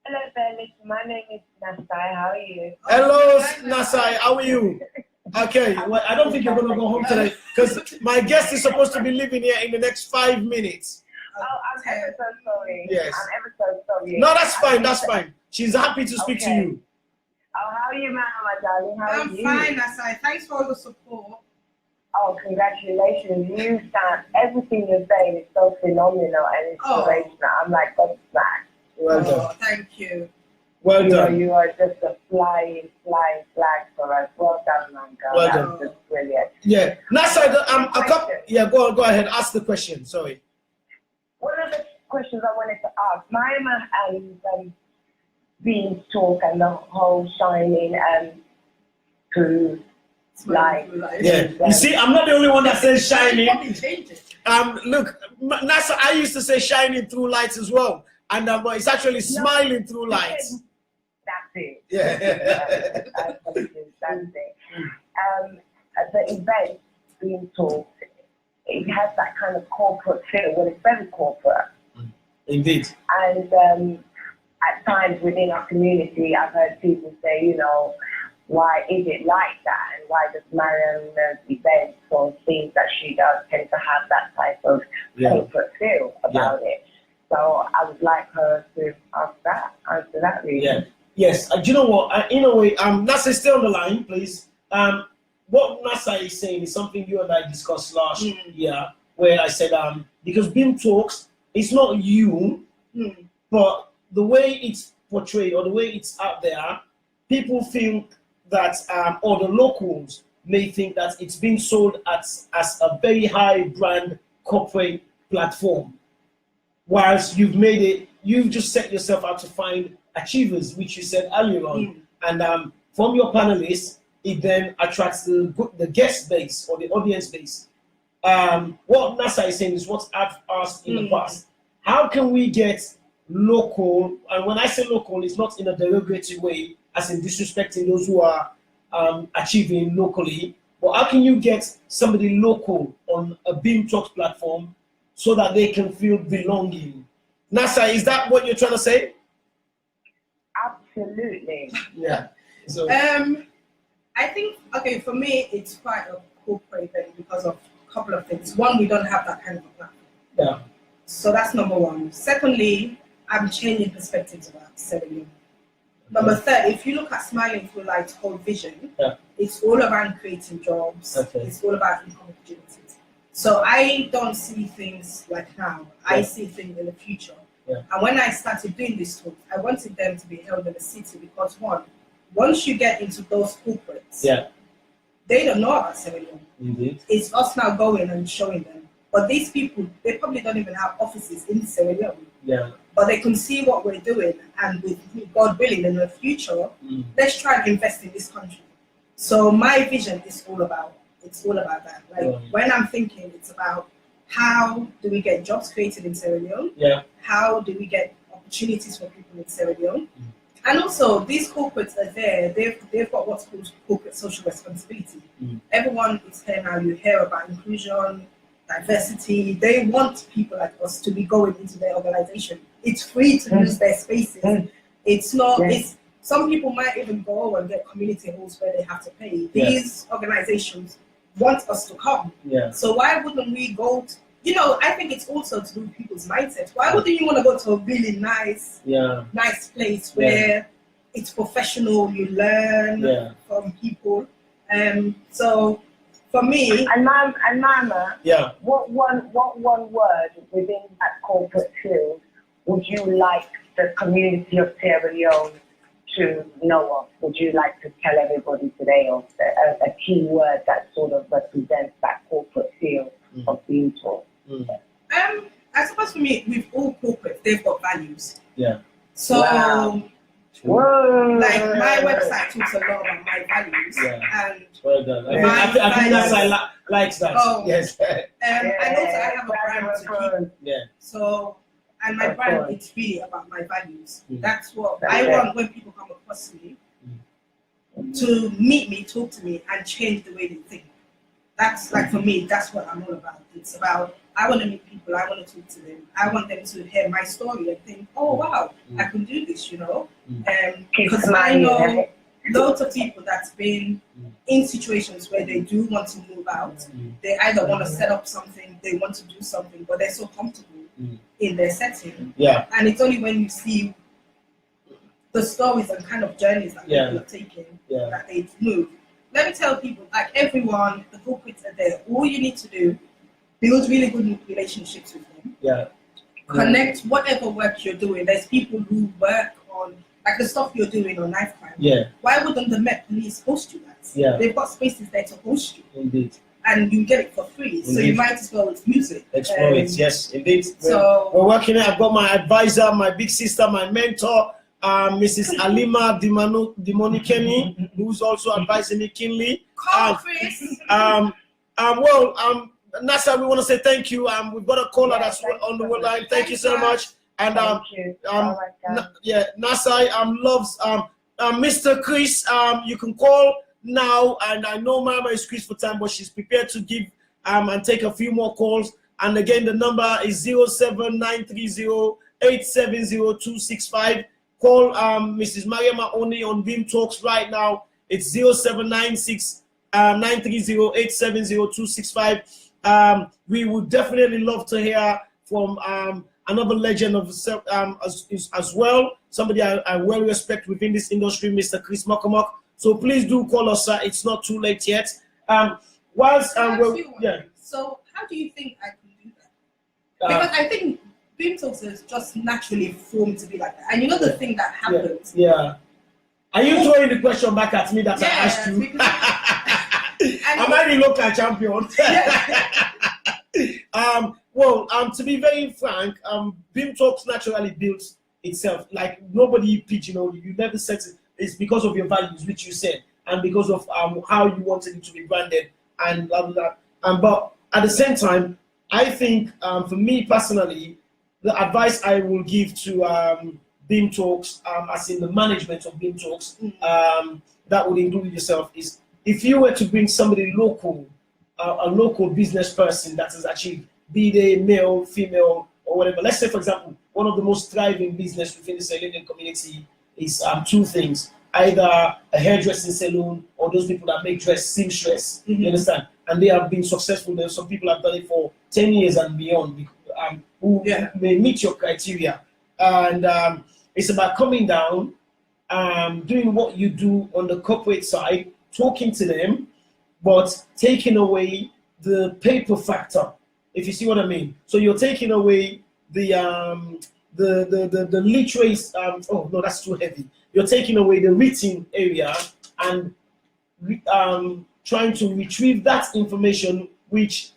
Speaker 4: Hello, Felix. My name is Nasai. How are you?
Speaker 1: Hello, Nasai. How are you? Okay. Well, I don't think you're gonna go home today because my guest is supposed to be leaving here in the next 5 minutes.
Speaker 4: Oh, I'm ever so sorry.
Speaker 1: Yes.
Speaker 4: I'm ever so sorry.
Speaker 1: No, that's fine. That's fine. She's happy to speak to you.
Speaker 4: Oh, how are you, man, my darling? How are you?
Speaker 2: I'm fine, Nasai. Thanks for all the support.
Speaker 4: Oh, congratulations. You sound, everything you're saying is so phenomenal and inspirational. I'm like, God's back.
Speaker 1: Well done.
Speaker 2: Thank you.
Speaker 1: Well done.
Speaker 4: You are just a flying flag for us. Well done, man, girl.
Speaker 1: Well done.
Speaker 4: That's just brilliant.
Speaker 1: Yeah. Nasai, go ahead. Ask the question. Sorry.
Speaker 4: One of the questions I wanted to ask, Mariama and Beam Talk and the whole shining through light.
Speaker 1: Yeah. You see, I'm not the only one that says shining. Look, Nasa, I used to say shining through lights as well. And it's actually smiling through lights.
Speaker 4: That's it.
Speaker 1: Yeah.
Speaker 4: That's it. the event being talked, it has that kind of corporate feel. Well, it's very corporate.
Speaker 1: Indeed.
Speaker 4: And at times within our community, I've heard people say, you know, why is it like that? And why does Mariama's events or things that she does tend to have that type of corporate feel about it? So I would like her to answer that really.
Speaker 1: Yeah. Yes. Do you know what? In a way, Nasa, stay on the line, please. What Nasa is saying is something you and I discussed last year, where I said, because BIM Talks, it's not you, but the way it's portrayed or the way it's out there, people think that, or the locals may think that it's being sold as a very high brand corporate platform. Whilst you've just set yourself out to find achievers, which you said earlier on. And from your panelists, it then attracts the guest base or the audience base. What NASA is saying is what I've asked in the past. How can we get local, and when I say local, it's not in a derogatory way, as in disrespecting those who are achieving locally, but how can you get somebody local on a BIM Talks platform so that they can feel belonging? NASA, is that what you're trying to say?
Speaker 4: Absolutely.
Speaker 1: Yeah. So
Speaker 2: I think, okay, for me, it's quite a corporate event because of a couple of things. One, we don't have that kind of a platform.
Speaker 1: Yeah.
Speaker 2: So that's number one. Secondly, I'm changing perspectives about selling. Number third, if you look at Smiling Through Light's whole vision, it's all about creating jobs. It's all about income opportunities. So I don't see things like now. I see things in the future. And when I started doing this talk, I wanted them to be held in the city because once you get into those corporates, they don't know about Sierra Leone.
Speaker 1: Indeed.
Speaker 2: It's us now going and showing them. But these people, they probably don't even have offices in Sierra Leone.
Speaker 1: Yeah.
Speaker 2: But they can see what we're doing, and with God willing, in the future, let's try and invest in this country. So my vision is all about that. Like when I'm thinking, it's about how do we get jobs created in Sierra Leone? How do we get opportunities for people in Sierra Leone? And also, these corporates are there. They've got what's called corporate social responsibility. Everyone is here now. You hear about inclusion, diversity. They want people like us to be going into their organization. It's free to use their spaces. It's not. It's some people might even go and get community halls where they have to pay. These organizations want us to come. So why wouldn't we go? I think it's also to do with people's mindset. Why wouldn't you want to go to a really nice place where it's professional? You learn from people. So for me,
Speaker 4: and Mama, what one word within that corporate field would you like the community of Sierra Leone to know of? Would you like to tell everybody today of a key word that sort of represents that corporate field of being taught?
Speaker 2: I suppose for me, with all corporates, they've got values. So, like my website talks a lot about my values. And
Speaker 1: well done. I think that's likes that. Yes.
Speaker 2: And also I have a brand to keep. So, and my brand, it's really about my values. That's what I want when people come across me to meet me, talk to me, and change the way they think. That's like for me, that's what I'm all about. It's about I want to meet people, I want to talk to them, I want them to hear my story and think, oh wow, I can do this, because I know loads of people that's been in situations where they do want to move out. They either want to set up something, they want to do something, but they're so comfortable in their setting. And it's only when you see the stories and kind of journeys that people are taking that they move. Let me tell people, like everyone, the corporates are there. All you need to do, build really good relationships with them. Connect whatever work you're doing. There's people who work on, like the stuff you're doing on knife crime. Why wouldn't the Met Police host you that? They've got spaces there to host you.
Speaker 1: Indeed.
Speaker 2: And you get it for free. So you might as well use it.
Speaker 1: Explore it, yes, indeed.
Speaker 2: So
Speaker 1: we're working it. I've got my advisor, my big sister, my mentor, Mrs. Alima Dimonikeni, who's also advising me keenly.
Speaker 2: Chris.
Speaker 1: Nasa, we want to say thank you. We've got a caller that's on the line. Thank you so much. And Nasa loves Mr. Chris. You can call now, and I know Mariama is squeezed for time, but she's prepared to give and take a few more calls. And again, the number is 07930870265. Call Mrs. Mariama Oni on Beam Talks right now. It's 0796-930-870-265. We would definitely love to hear from another legend of as well, somebody I well respect within this industry, Mr. Chris Mokomok. So please do call us, sir. It's not too late yet. Whilst
Speaker 2: So how do you think I can do that? Because I think Beam Talks is just naturally formed to be like that. And you know the thing that happens.
Speaker 1: Yeah. Are you throwing the question back at me that I asked you? Am I the local champion? To be very frank, Beam Talks naturally builds itself. Like nobody pigeonholed you. You never said it. It's because of your values, which you said, and because of how you wanted it to be branded and blah blah blah. But at the same time, I think for me personally, the advice I will give to Beam Talks, as in the management of Beam Talks, that would include yourself, is if you were to bring somebody local, a local business person that has achieved, be they male, female, or whatever. Let's say, for example, one of the most thriving business within the Salonian community is two things: either a hairdressing salon or those people that make dress seamstress. You understand? And they have been successful. There some people have done it for 10 years and beyond, who may meet your criteria. And it's about coming down, doing what you do on the corporate side, talking to them, but taking away the paper factor, if you see what I mean. So you're taking away the literacy. Oh no, that's too heavy. You're taking away the written area and trying to retrieve that information, which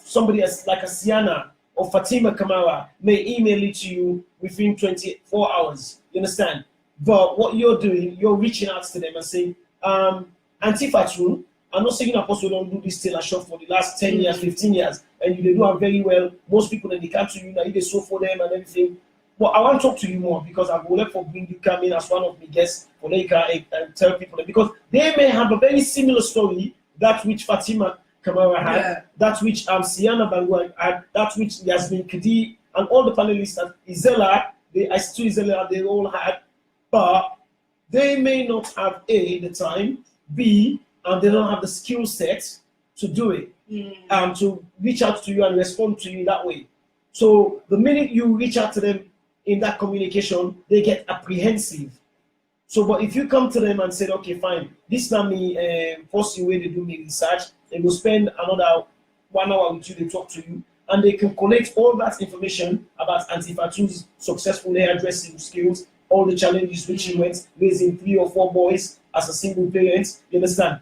Speaker 1: somebody like a Sienna or Fatima Kamara may email it to you within 24 hours. You understand? But what you're doing, you're reaching out to them and saying, Auntie Fatu, I'm not saying Apostle don't do this till I shop for the last 10 years, 15 years, and they do it very well. Most people that they come to you, now they sew for them and everything. But I want to talk to you more because I would like for bring you come in as one of the guests for they can and tell people that, because they may have a very similar story, that which Fatima Kamara had, that which Sienna Bangu had, that which Yasmin Kadi and all the panelists at Izela, they all had, but they may not have A, the time, B, and they don't have the skill set to do it, to reach out to you and respond to you that way. So the minute you reach out to them in that communication, they get apprehensive. So, but if you come to them and say, okay, fine, this now me force you way to do me research, they will spend another 1 hour with you, they talk to you, and they can collect all that information about Auntie Fatu's successful hairdressing skills, all the challenges which she went, raising 3 or 4 boys as a single parent, you understand?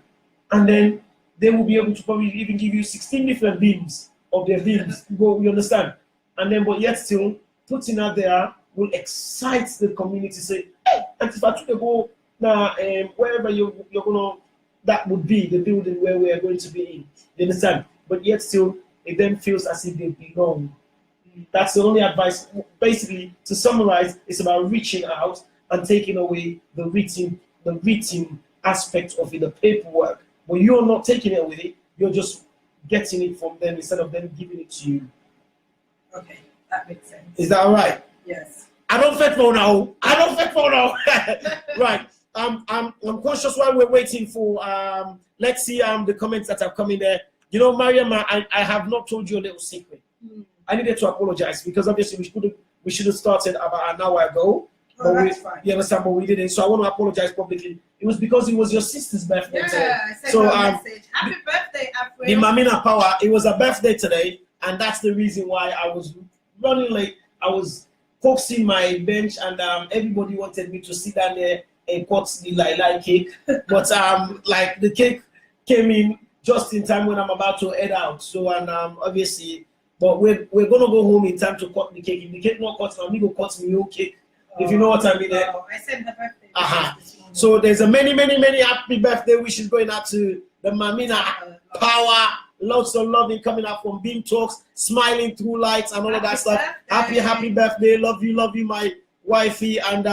Speaker 1: And then they will be able to probably even give you 16 different beams of their beams, you understand? And then, but yet still, putting out there will excite the community, say, hey, Auntie Fatu, they go now, wherever you're gonna, that would be the building where we are going to be in, you understand? But yet still, it then feels as if they belong. That's the only advice. Basically, to summarize, it's about reaching out and taking away the written aspect of it, the paperwork. But you're not taking it away, you're just getting it from them instead of them giving it to you.
Speaker 2: Okay, that makes sense.
Speaker 1: Is that all right?
Speaker 2: Yes.
Speaker 1: I don't fit for now. Right. I'm conscious while we're waiting for let's see the comments that are coming there. You know, Mariama, I have not told you a little secret. I needed to apologize because obviously we should have started about an hour ago.
Speaker 2: Oh, that's fine.
Speaker 1: You understand, but we didn't. So I want to apologize publicly. It was because it was your sister's birthday today.
Speaker 2: I sent her a message. Happy birthday, April.
Speaker 1: The Mamina Power, it was her birthday today, and that's the reason why I was running late. I was coaxing my bench, and everybody wanted me to sit down there and cut the lilac cake. But like the cake came in just in time when I'm about to head out. So obviously, but we're gonna go home in time to cut the cake. If the cake not cut, now me go cut me your cake. If you know what I mean.
Speaker 2: I said her birthday.
Speaker 1: So there's a many happy birthday wishes going out to the Mamina Power. Lots of loving coming out from Beam Talks, smiling through lights and all of that stuff. Happy birthday. Love you, my wifey. And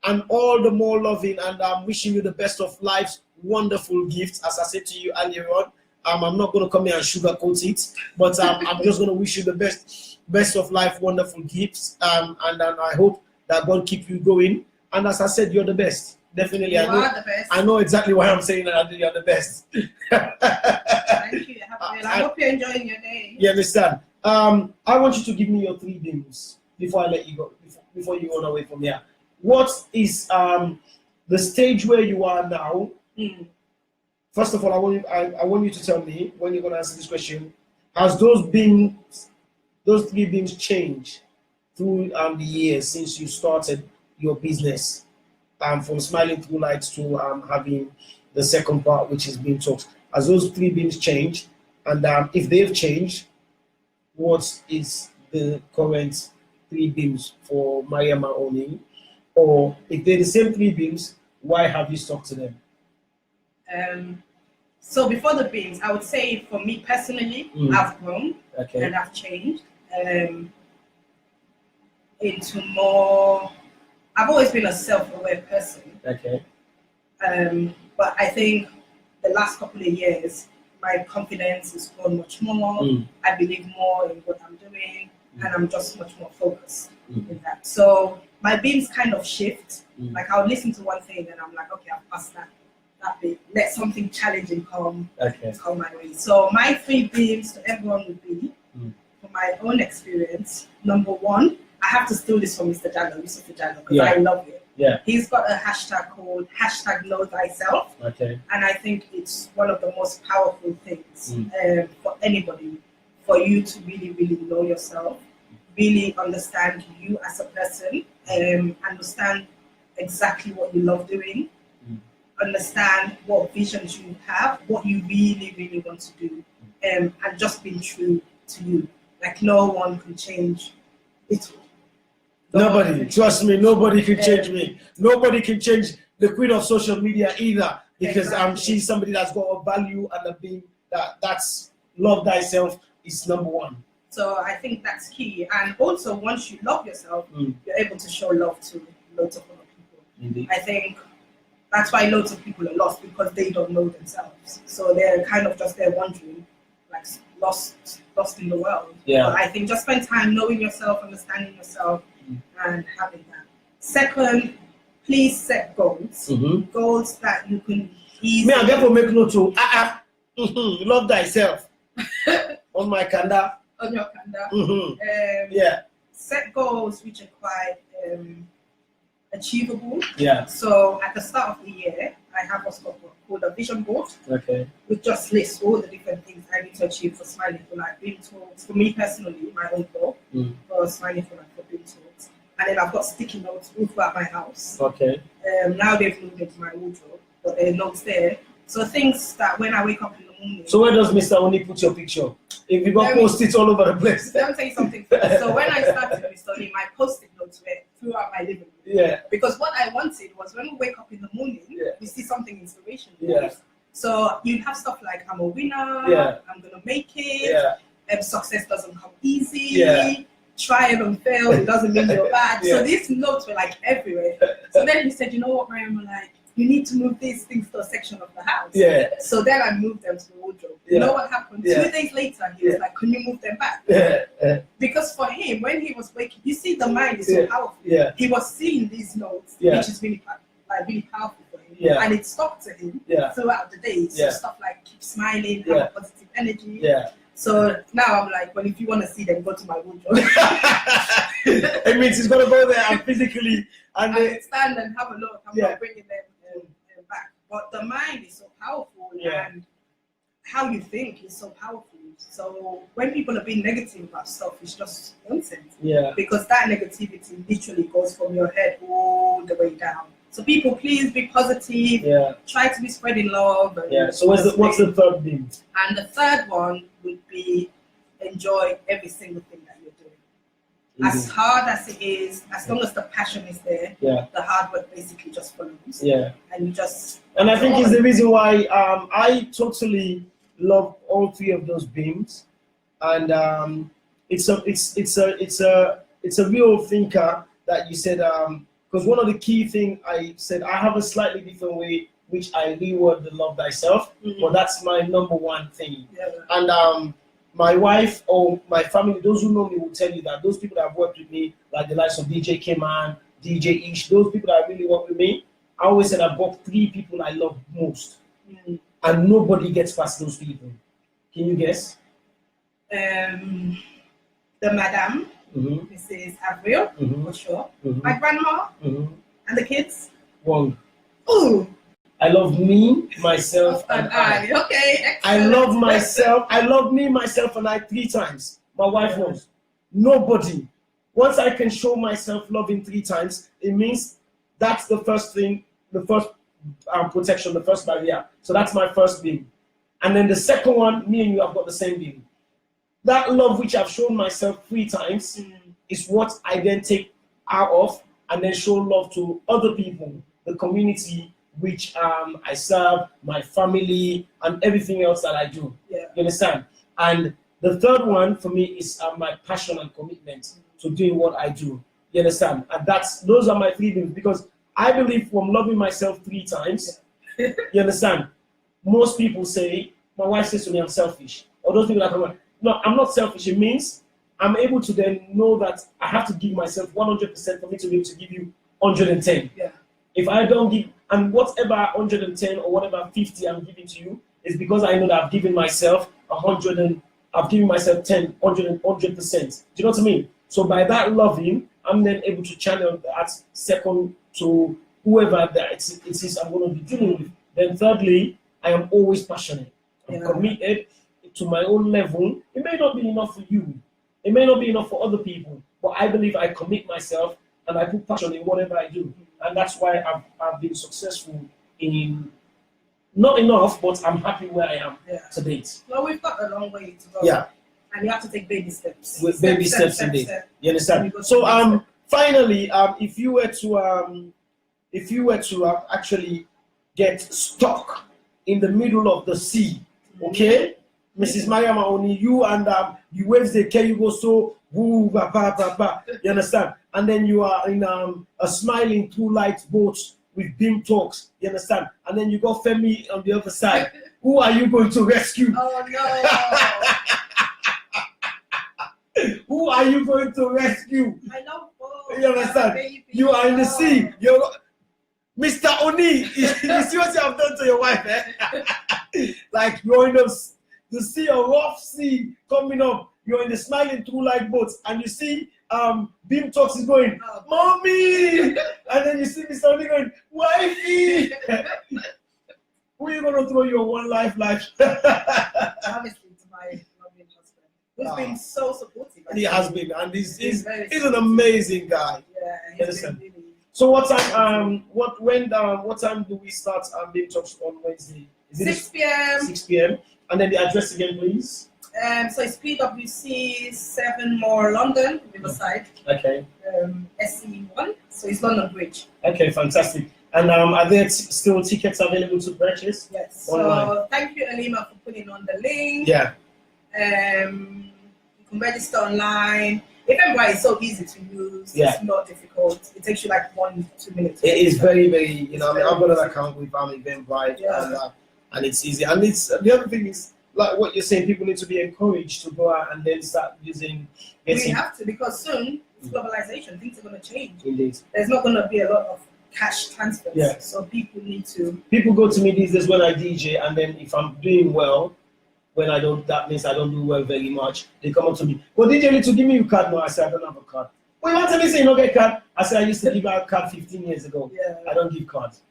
Speaker 1: and all the more loving, and I'm wishing you the best of life's wonderful gifts. As I said to you earlier on, I'm not going to come here and sugarcoat it, but I'm just going to wish you the best of life, wonderful gifts, and I hope that God keep you going. And as I said, you're the best. Definitely,
Speaker 2: You are the best.
Speaker 1: I know exactly why I'm saying that you're the best.
Speaker 2: Thank you. I hope you're enjoying your day.
Speaker 1: You understand? I want you to give me your 3 beams before I let you go, before you run away from here. What is the stage where you are now? First of all, I want you to tell me, when you're going to answer this question, has those 3 beams changed through the years since you started your business, from smiling through lights to having the second part, which is being talked? Has those 3 beams changed? And if they've changed, what is the current 3 beams for Mariama Oni? Or if they're the same 3 beams, why have you stuck to them?
Speaker 2: So before the beams, I would say for me personally, I've grown and I've changed into more. I've always been a self-aware person. But I think the last couple of years, my confidence has grown much more. I believe more in what I'm doing, and I'm just much more focused in that. So my beams kind of shift. Like I'll listen to one thing and I'm like, okay, I've passed that bit. Let something challenging come my way. So my 3 beams to everyone would be, from my own experience, number 1, I have to steal this from Mr. Jallo, because I love it. He's got a hashtag called #KnowThyself. And I think it's one of the most powerful things for anybody, for you to really, really know yourself, really understand you as a person, understand exactly what you love doing, understand what visions you have, what you really, really want to do, and just being true to you. Like no one can change it.
Speaker 1: Nobody, trust me, nobody can change me. Nobody can change the queen of social media either, because she's somebody that's got a value and a being that's love thyself is number 1.
Speaker 2: So I think that's key. And also, once you love yourself, you're able to show love to loads of other people.
Speaker 1: Indeed.
Speaker 2: I think that's why loads of people are lost, because they don't know themselves. So they're kind of just there wandering, like lost in the world. But I think just spend time knowing yourself, understanding yourself, and having that. Second, please set goals. Goals that you can easily.
Speaker 1: Me, I therefore make note to love thyself on my calendar.
Speaker 2: On your calendar. Set goals which are quite achievable. So at the start of the year, I have what's called a vision board. Which just lists all the different things I need to achieve for Smiling for Life Being Talks. For me personally, my own goal for Smiling for Life for Being Talks. And then I've got sticky notes all throughout my house. Now they've moved into my wardrobe, but there are notes there. So things that when I wake up in the morning.
Speaker 1: So where does Mr. Oni put your picture? If you got post-its all over the place.
Speaker 2: Let me tell you something first. So when I started Mr. Oni, my post-it notes were throughout my living room. Because what I wanted was when we wake up in the morning, we see something inspirational. So you have stuff like, I'm a winner, I'm going to make it, success doesn't come easy, try it and fail, it doesn't mean you're bad. So these notes were like everywhere. So then he said, you know what, Mariama, like, you need to move these things to a section of the house. So then I moved them to the wardrobe. You know what happened? 2 days later, he was like, can you move them back? Because for him, when he was waking, you see the mind is so powerful. He was seeing these notes, which is really powerful for him. And it stuck to him throughout the day. So stuff like keep smiling, have a positive energy. So now I'm like, well, if you want to see them, go to my wardrobe.
Speaker 1: It means he's going to go there and physically
Speaker 2: and stand and have a look. I'm not bringing them back. But the mind is so powerful, and how you think is so powerful. So when people are being negative about stuff, it's just nonsense. Because that negativity literally goes from your head all the way down. So people, please be positive. Try to be spreading love.
Speaker 1: So what's the third thing?
Speaker 2: And the third one would be enjoy every single thing that you're doing. As hard as it is, as long as the passion is there, the hard work basically just follows. And you just.
Speaker 1: And I think it's the reason why I totally love all 3 of those beams, and it's a real thinker that you said Because one of the key things I said, I have a slightly different way which I reword the love thyself, but that's my number one thing.
Speaker 2: Yeah.
Speaker 1: And my wife or my family, those who know me will tell you that those people that have worked with me, like the likes of DJ Keman, DJ Ish, those people that really work with me, I always said I've got 3 people I love most. And nobody gets past those people. Can you guess?
Speaker 2: The madam, Mrs. Avril, for sure. My grandma, and the kids.
Speaker 1: Wrong.
Speaker 2: Ooh.
Speaker 1: I love me, myself, and I.
Speaker 2: Okay. Excellent.
Speaker 1: I love myself. I love me, myself, and I 3 times. My wife knows. Nobody. Once I can show myself loving 3 times, it means that's the first thing, the first protection, the first barrier. So that's my first being. And then the second one, me and you have got the same being. That love which I've shown myself 3 times is what I then take out of and then show love to other people, the community which I serve, my family, and everything else that I do.
Speaker 2: Yeah.
Speaker 1: You understand? And the third one for me is my passion and commitment to doing what I do. You understand? And those are my 3 things, because I believe from loving myself 3 times, you understand? Most people say, my wife says to me, I'm selfish. Or those people that come, no, I'm not selfish. It means I'm able to then know that I have to give myself 100% for me to be able to give you 110.
Speaker 2: Yeah.
Speaker 1: If I don't give, and whatever 110 or whatever 50 I'm giving to you is because I know that I've given myself 100 and I've given myself 10, 100 100%. Do you know what I mean? So by that loving, I'm then able to channel that second to whoever that it is I'm going to be dealing with. Then thirdly, I am always passionate. I'm committed to my own level. It may not be enough for you. It may not be enough for other people, but I believe I commit myself and I put passion in whatever I do. And that's why I've been successful in, not enough, but I'm happy where I am to date.
Speaker 2: Well, we've got a long way to go.
Speaker 1: Yeah.
Speaker 2: And you have to take baby steps.
Speaker 1: With baby steps indeed. You understand? So finally, if you were to actually get stuck in the middle of the sea, okay, Mrs. Mariama Oni, you and you waves the care, you go so woo, ba, ba, ba, ba, you understand? And then you are in a smiling through light boat with beam talks, you understand? And then you got Femi on the other side. Who are you going to rescue?
Speaker 2: Oh no!
Speaker 1: Who are you going to rescue?
Speaker 2: I know.
Speaker 1: You understand? You are in the sea. You're Mr. Oni. You see what you have done to your wife, eh? Like you're in the sea, a rough sea coming up. You're in the smiling through light boats, and you see Beam Talks is going, Mommy! And then you see Mr. Oni going, Wifey! Who are you going to throw your one life?
Speaker 2: Honestly, to my loving husband, who's been so supportive.
Speaker 1: He has been, and he's an amazing guy.
Speaker 2: Yeah, he's been really.
Speaker 1: So what time? What time do we start Beam Talks on Wednesday? Is it
Speaker 2: 6 p.m.
Speaker 1: 6 p.m. And then the address again, please.
Speaker 2: So it's PwC 7 more London, Riverside.
Speaker 1: Okay.
Speaker 2: SE1, so it's London Bridge.
Speaker 1: Okay, fantastic. And are there still tickets available to purchase?
Speaker 2: Yes.
Speaker 1: Online?
Speaker 2: So thank you, Alima, for putting on the link.
Speaker 1: Yeah.
Speaker 2: You can register online. Remember, it's so easy to use.
Speaker 1: Yeah.
Speaker 2: It's not difficult. It takes you like 1-2 minutes.
Speaker 1: It is very, very. I've got an account with Eventbrite, and it's easy. And it's the other thing is, like what you're saying, people need to be encouraged to go out and then start using.
Speaker 2: We have to, because soon it's globalization. Things are going to change.
Speaker 1: Indeed.
Speaker 2: There's not going to be a lot of cash transfers.
Speaker 1: Yeah.
Speaker 2: So people need to.
Speaker 1: People go to me these days when I DJ, and then if I'm doing well, when I don't, that means I don't do well very much. They come up to me, well, DJ, need to give me your card. No, I say I don't have a card. Well, you want to me say you don't get card? I said I used to give out a card 15 years ago.
Speaker 2: Yeah.
Speaker 1: I don't give cards.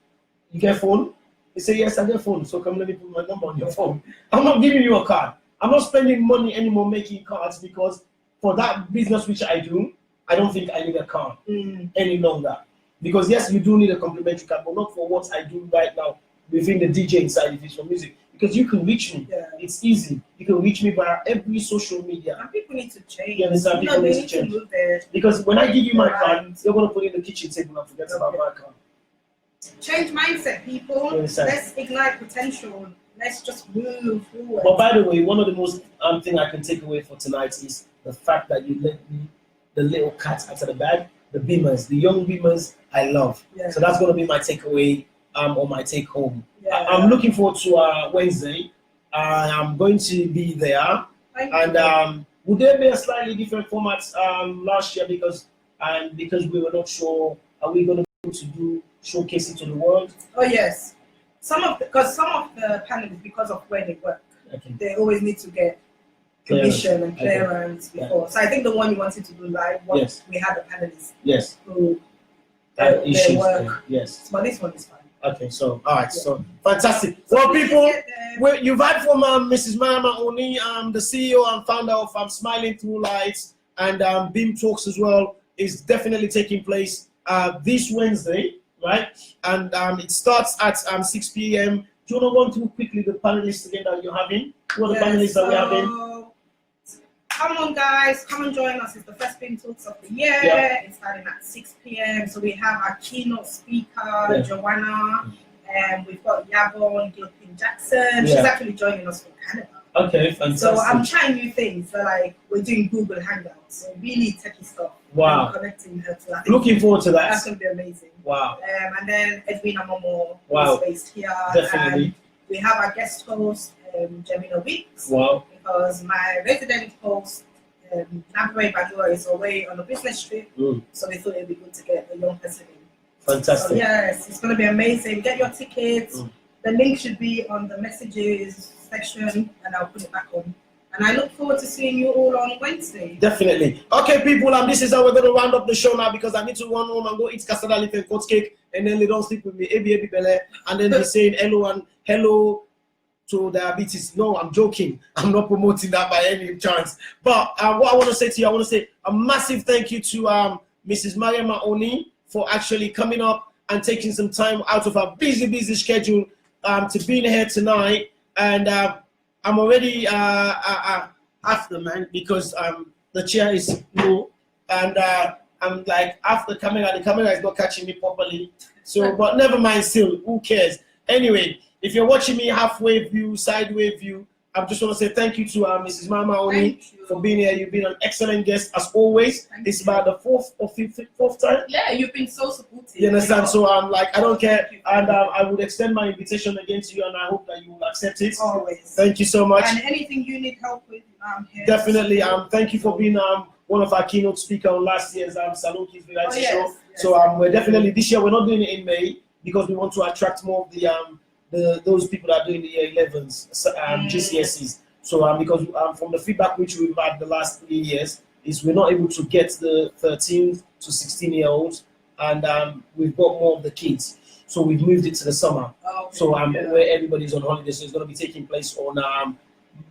Speaker 1: You get phone? They say, yes, I get phone, so come let me put my number on your phone. I'm not giving you a card. I'm not spending money anymore making cards, because for that business which I do, I don't think I need a card any longer. Because yes, you do need a complimentary card, but not for what I do right now within the DJ inside, if it's for music. Because you can reach me.
Speaker 2: Yeah.
Speaker 1: It's easy. You can reach me via every social media.
Speaker 2: And people need to change.
Speaker 1: You understand? People need to change.
Speaker 2: move there.
Speaker 1: Because when I give you my card, you're going to put it in the kitchen table and forget about my card.
Speaker 2: Change mindset, people. Let's ignite potential. Let's just move forward.
Speaker 1: But by the way, one of the most thing I can take away for tonight is the fact that you let me, the little cat out of the bag. the beamers, the young beamers. I love.
Speaker 2: Yeah.
Speaker 1: So that's going to be my takeaway or my take home.
Speaker 2: Yeah.
Speaker 1: I'm looking forward to Wednesday. I'm going to be there. And would there be a slightly different format last year because we were not sure, are we going to be able to do showcasing to the world?
Speaker 2: Oh yes, some of the panelists, because of where they work, they always need to get permission and clearance before. So I think the one you wanted to do live, we had the panelists who their work.
Speaker 1: Yes,
Speaker 2: but this one is fine.
Speaker 1: Okay, so all right, so fantastic. Well, people, you've heard from Mrs. Mariama Oni, the CEO and founder of Smiling Through Lights, and Beam Talks as well is definitely taking place this Wednesday, right? And it starts at 6 p.m. Do you want to run through quickly the panelists again that you're having? What are the panelists that we're having?
Speaker 2: Come on, guys, come and join us. It's the first Beam Talks of the year. It's starting at 6 p.m. So we have our keynote speaker, Joanna, and we've got Yvonne Gilpin Jackson. She's actually joining us from Canada.
Speaker 1: Okay, fantastic.
Speaker 2: So I'm trying new things. So like we're doing Google Hangouts, so really techie stuff.
Speaker 1: Wow.
Speaker 2: I'm connecting her to that.
Speaker 1: Looking forward to that.
Speaker 2: That's gonna be amazing.
Speaker 1: Wow.
Speaker 2: And then Edwina Momo is based here.
Speaker 1: Definitely.
Speaker 2: And we have our guest host, Jamina Weeks.
Speaker 1: Wow.
Speaker 2: Because my resident host, Nabere Badua, is away on a business trip. So we thought it'd be good to get a young person in.
Speaker 1: Fantastic.
Speaker 2: So yes, it's gonna be amazing. Get your tickets. The link should be on the messages section, and I'll put it back on. And I look forward to seeing you all on Wednesday. Definitely.
Speaker 1: Okay, people, this is how we're going to round up the show now because I need to run home and go eat cassava leaf and court cake, and then they don't sleep with me, and then they're saying hello to diabetes. No, I'm joking. I'm not promoting that by any chance. But what I want to say to you, I want to say a massive thank you to Mrs. Mariama Oni for actually coming up and taking some time out of her busy schedule to be here tonight. And I'm already after, man, because the chair is low, and I'm like after the camera is not catching me properly. So, but never mind, still, who cares? Anyway, if you're watching me halfway view, sideways view, I just want to say thank you to Mrs. Mariama Oni for being here. You've been an excellent guest as always. It's about the fourth time.
Speaker 2: Yeah, you've been so supportive.
Speaker 1: You understand? So I'm like, I don't care, and I would extend my invitation again to you, and I hope that you will accept it.
Speaker 2: Always.
Speaker 1: Thank you so much.
Speaker 2: And anything you need help with, here.
Speaker 1: Definitely. Thank you for being one of our keynote speakers on last year's SALONE Kids Variety Show. Yes. So we're definitely this year we're not doing it in May because we want to attract more of the those people that are doing the year 11s, GCSEs. So because from the feedback which we've had the last 3 years is we're not able to get the 13 to 16-year-olds, and we've got more of the kids. So we've moved it to the summer. So where everybody's on holiday. So it's going to be taking place on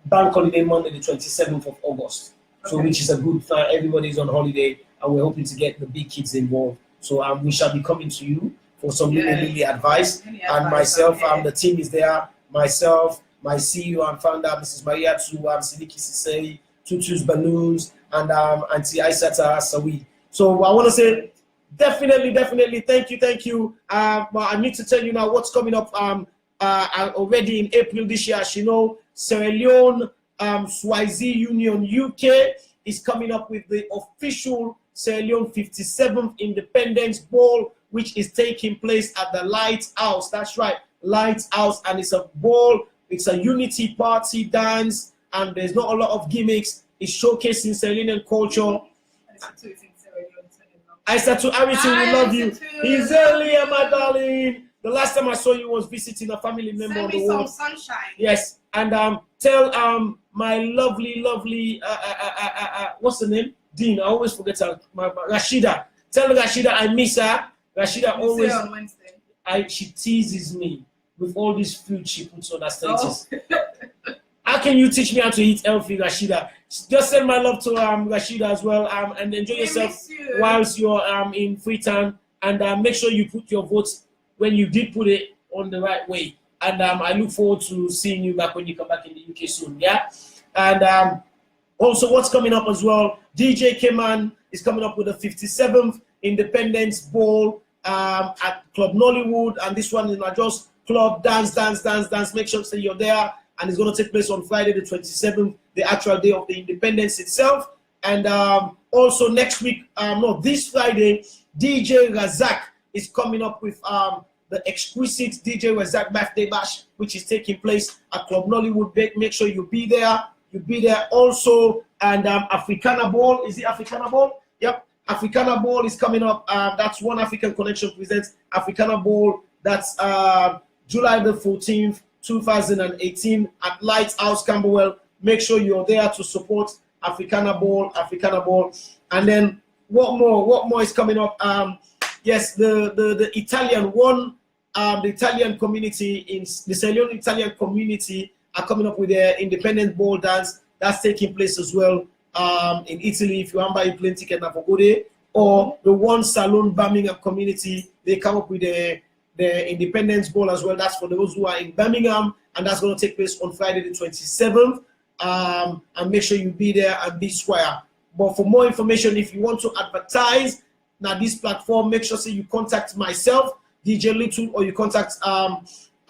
Speaker 1: Bank Holiday Monday, the 27th of August. So which is a good time. Everybody's on holiday, and we're hoping to get the big kids involved. So we shall be coming to you for some Lily advice. And myself, the team is there. Myself, my CEO and founder, Mrs. Maria Sidiki Sisei, Tutu's Balloons, and Auntie Aisata Sawi. So I want to say definitely thank you. But I need to tell you now what's coming up already in April this year. As you know, Sierra Leone Swazi Union UK is coming up with the official Sierra Leone 57th Independence Ball, which is taking place at the Lighthouse. That's right, Lighthouse, and it's a ball. It's a unity party dance, and there's not a lot of gimmicks. It's showcasing Sierra Leonean culture. I said to Harrison, we love you. He's earlier, my darling. The last time I saw you was visiting a family member on the wall.
Speaker 2: Sunshine.
Speaker 1: Yes, and tell my lovely what's the name? Dean. I always forget her. Rashida. Tell Rashida I miss her. Rashida always.
Speaker 2: On Wednesday.
Speaker 1: She teases me with all this food she puts on her status. How can you teach me how to eat healthy, Rashida? Just send my love to Rashida as well, and enjoy yourself whilst you're in Freetown, and make sure you put your votes when you did put it on the right way. And I look forward to seeing you back when you come back in the UK soon. Yeah, and also what's coming up as well? DJ Keman is coming up with the 57th Independence Ball at Club Nollywood, and this one is not just club dance. Make sure that you're there. And it's going to take place on Friday the 27th, the actual day of the independence itself. And Also next week, this Friday, DJ Razak is coming up with the exquisite DJ Razak birthday bash, which is taking place at Club Nollywood. Make sure you be there. You be there also. And Africana Ball, is it Africana Ball? Yep, Africana Ball is coming up. That's One African Connection presents Africana Ball. That's July the 14th, 2018 at Lighthouse, Camberwell. Make sure you're there to support Africana Ball, Africana Ball. And then what more is coming up? Yes, the Italian one, the Italian community in the SALONE Italian community are coming up with their independent ball dance. That's taking place as well in Italy. If you want to buy a plane ticket now for go there, or the one SALONE Birmingham community, they come up with their independence ball as well. That's for those who are in Birmingham, and that's going to take place on Friday the 27th. And make sure you be there and be square. But for more information, if you want to advertise now this platform, make sure you contact myself, DJ Little, or you contact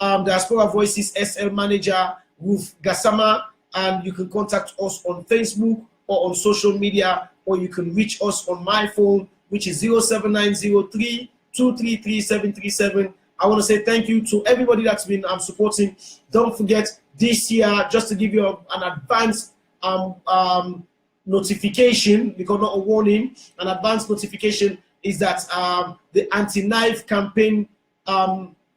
Speaker 1: Diaspora Voices SL Manager Ruth Gassama, and you can contact us on Facebook or on social media, or you can reach us on my phone, which is 07903 233 737. I want to say thank you to everybody that's been supporting. Don't forget, this year, just to give you an advance notification, because not a warning, an advance notification is that the anti-knife campaign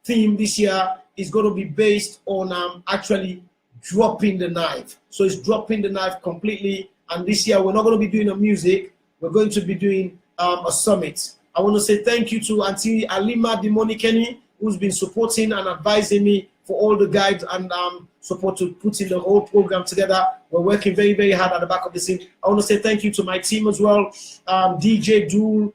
Speaker 1: theme this year is going to be based on actually dropping the knife. So it's dropping the knife completely. And this year, we're not going to be doing a music. We're going to be doing a summit. I want to say thank you to Auntie Alima Dimoni-Kenny, who's been supporting and advising me for all the guides and support to putting the whole program together. We're working very, very hard at the back of the scene. I want to say thank you to my team as well, DJ Dool,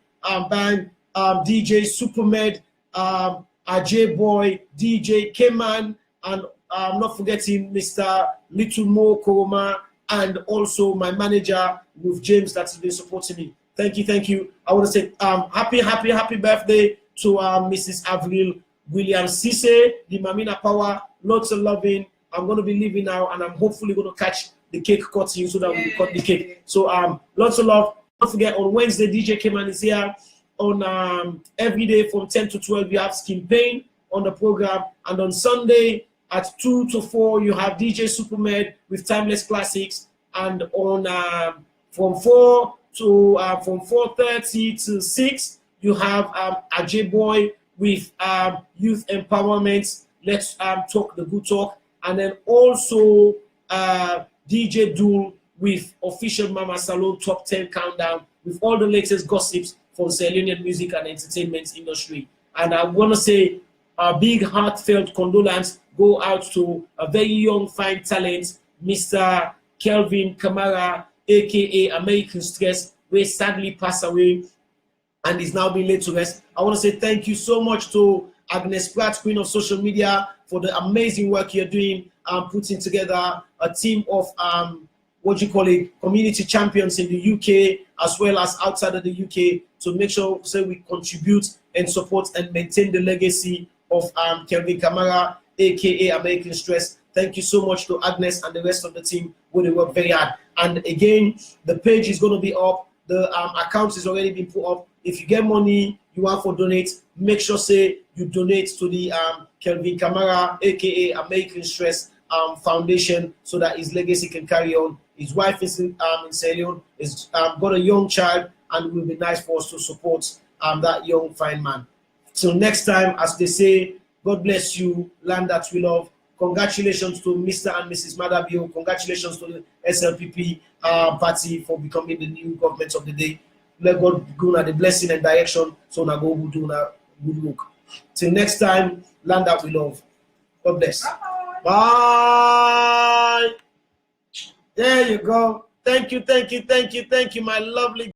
Speaker 1: Bang, DJ Supermed, Ajay Boy, DJ Keman, and I'm not forgetting Mr. Little Mo Koroma, and also my manager, Ruth James, that's been supporting me. Thank you, thank you. I want to say happy birthday to Mrs. Avril Williams Cisse, the Mamina Power. Lots of loving. I'm going to be leaving now, and I'm hopefully going to catch the cake cutting so that we can cut the cake. So lots of love. Don't forget, on Wednesday, DJ Keman is here. On every day from 10 to 12, we have Skin Pain on the program. And on Sunday at 2 to 4, you have DJ Supermed with Timeless Classics. And on from 4:30 to 6, you have Ajay Boy with Youth Empowerment. Let's talk the good talk. And then also DJ Dool with Official Mama Salone Top 10 Countdown with all the latest gossips from Salonian music and entertainment industry. And I want to say a big heartfelt condolence go out to a very young, fine talent, Mr. Kelvin Kamara, aka American Stress, who sadly passed away and is now being laid to rest. I want to say thank you so much to Agnes Pratt, Queen of Social Media, for the amazing work you're doing, putting together a team of community champions in the UK as well as outside of the UK to make sure we contribute and support and maintain the legacy of Kelvin Kamara, aka American Stress. Thank you so much to Agnes and the rest of the team who they work very hard. And again, the page is going to be up. The account is already been put up. If you get money you want to donate, make sure you donate to the Kelvin Kamara, aka American Stress Foundation, so that his legacy can carry on. His wife is in Salone, he's got a young child, and it will be nice for us to support that young fine man. Till next time, as they say, God bless you, land that we love. Congratulations to Mr. and Mrs. Madabio. Congratulations to the SLPP party for becoming the new government of the day. Let God go na the blessing and direction, so na go do na good work. Till next time, land that we love. God bless. Bye. There you go. Thank you, my lovely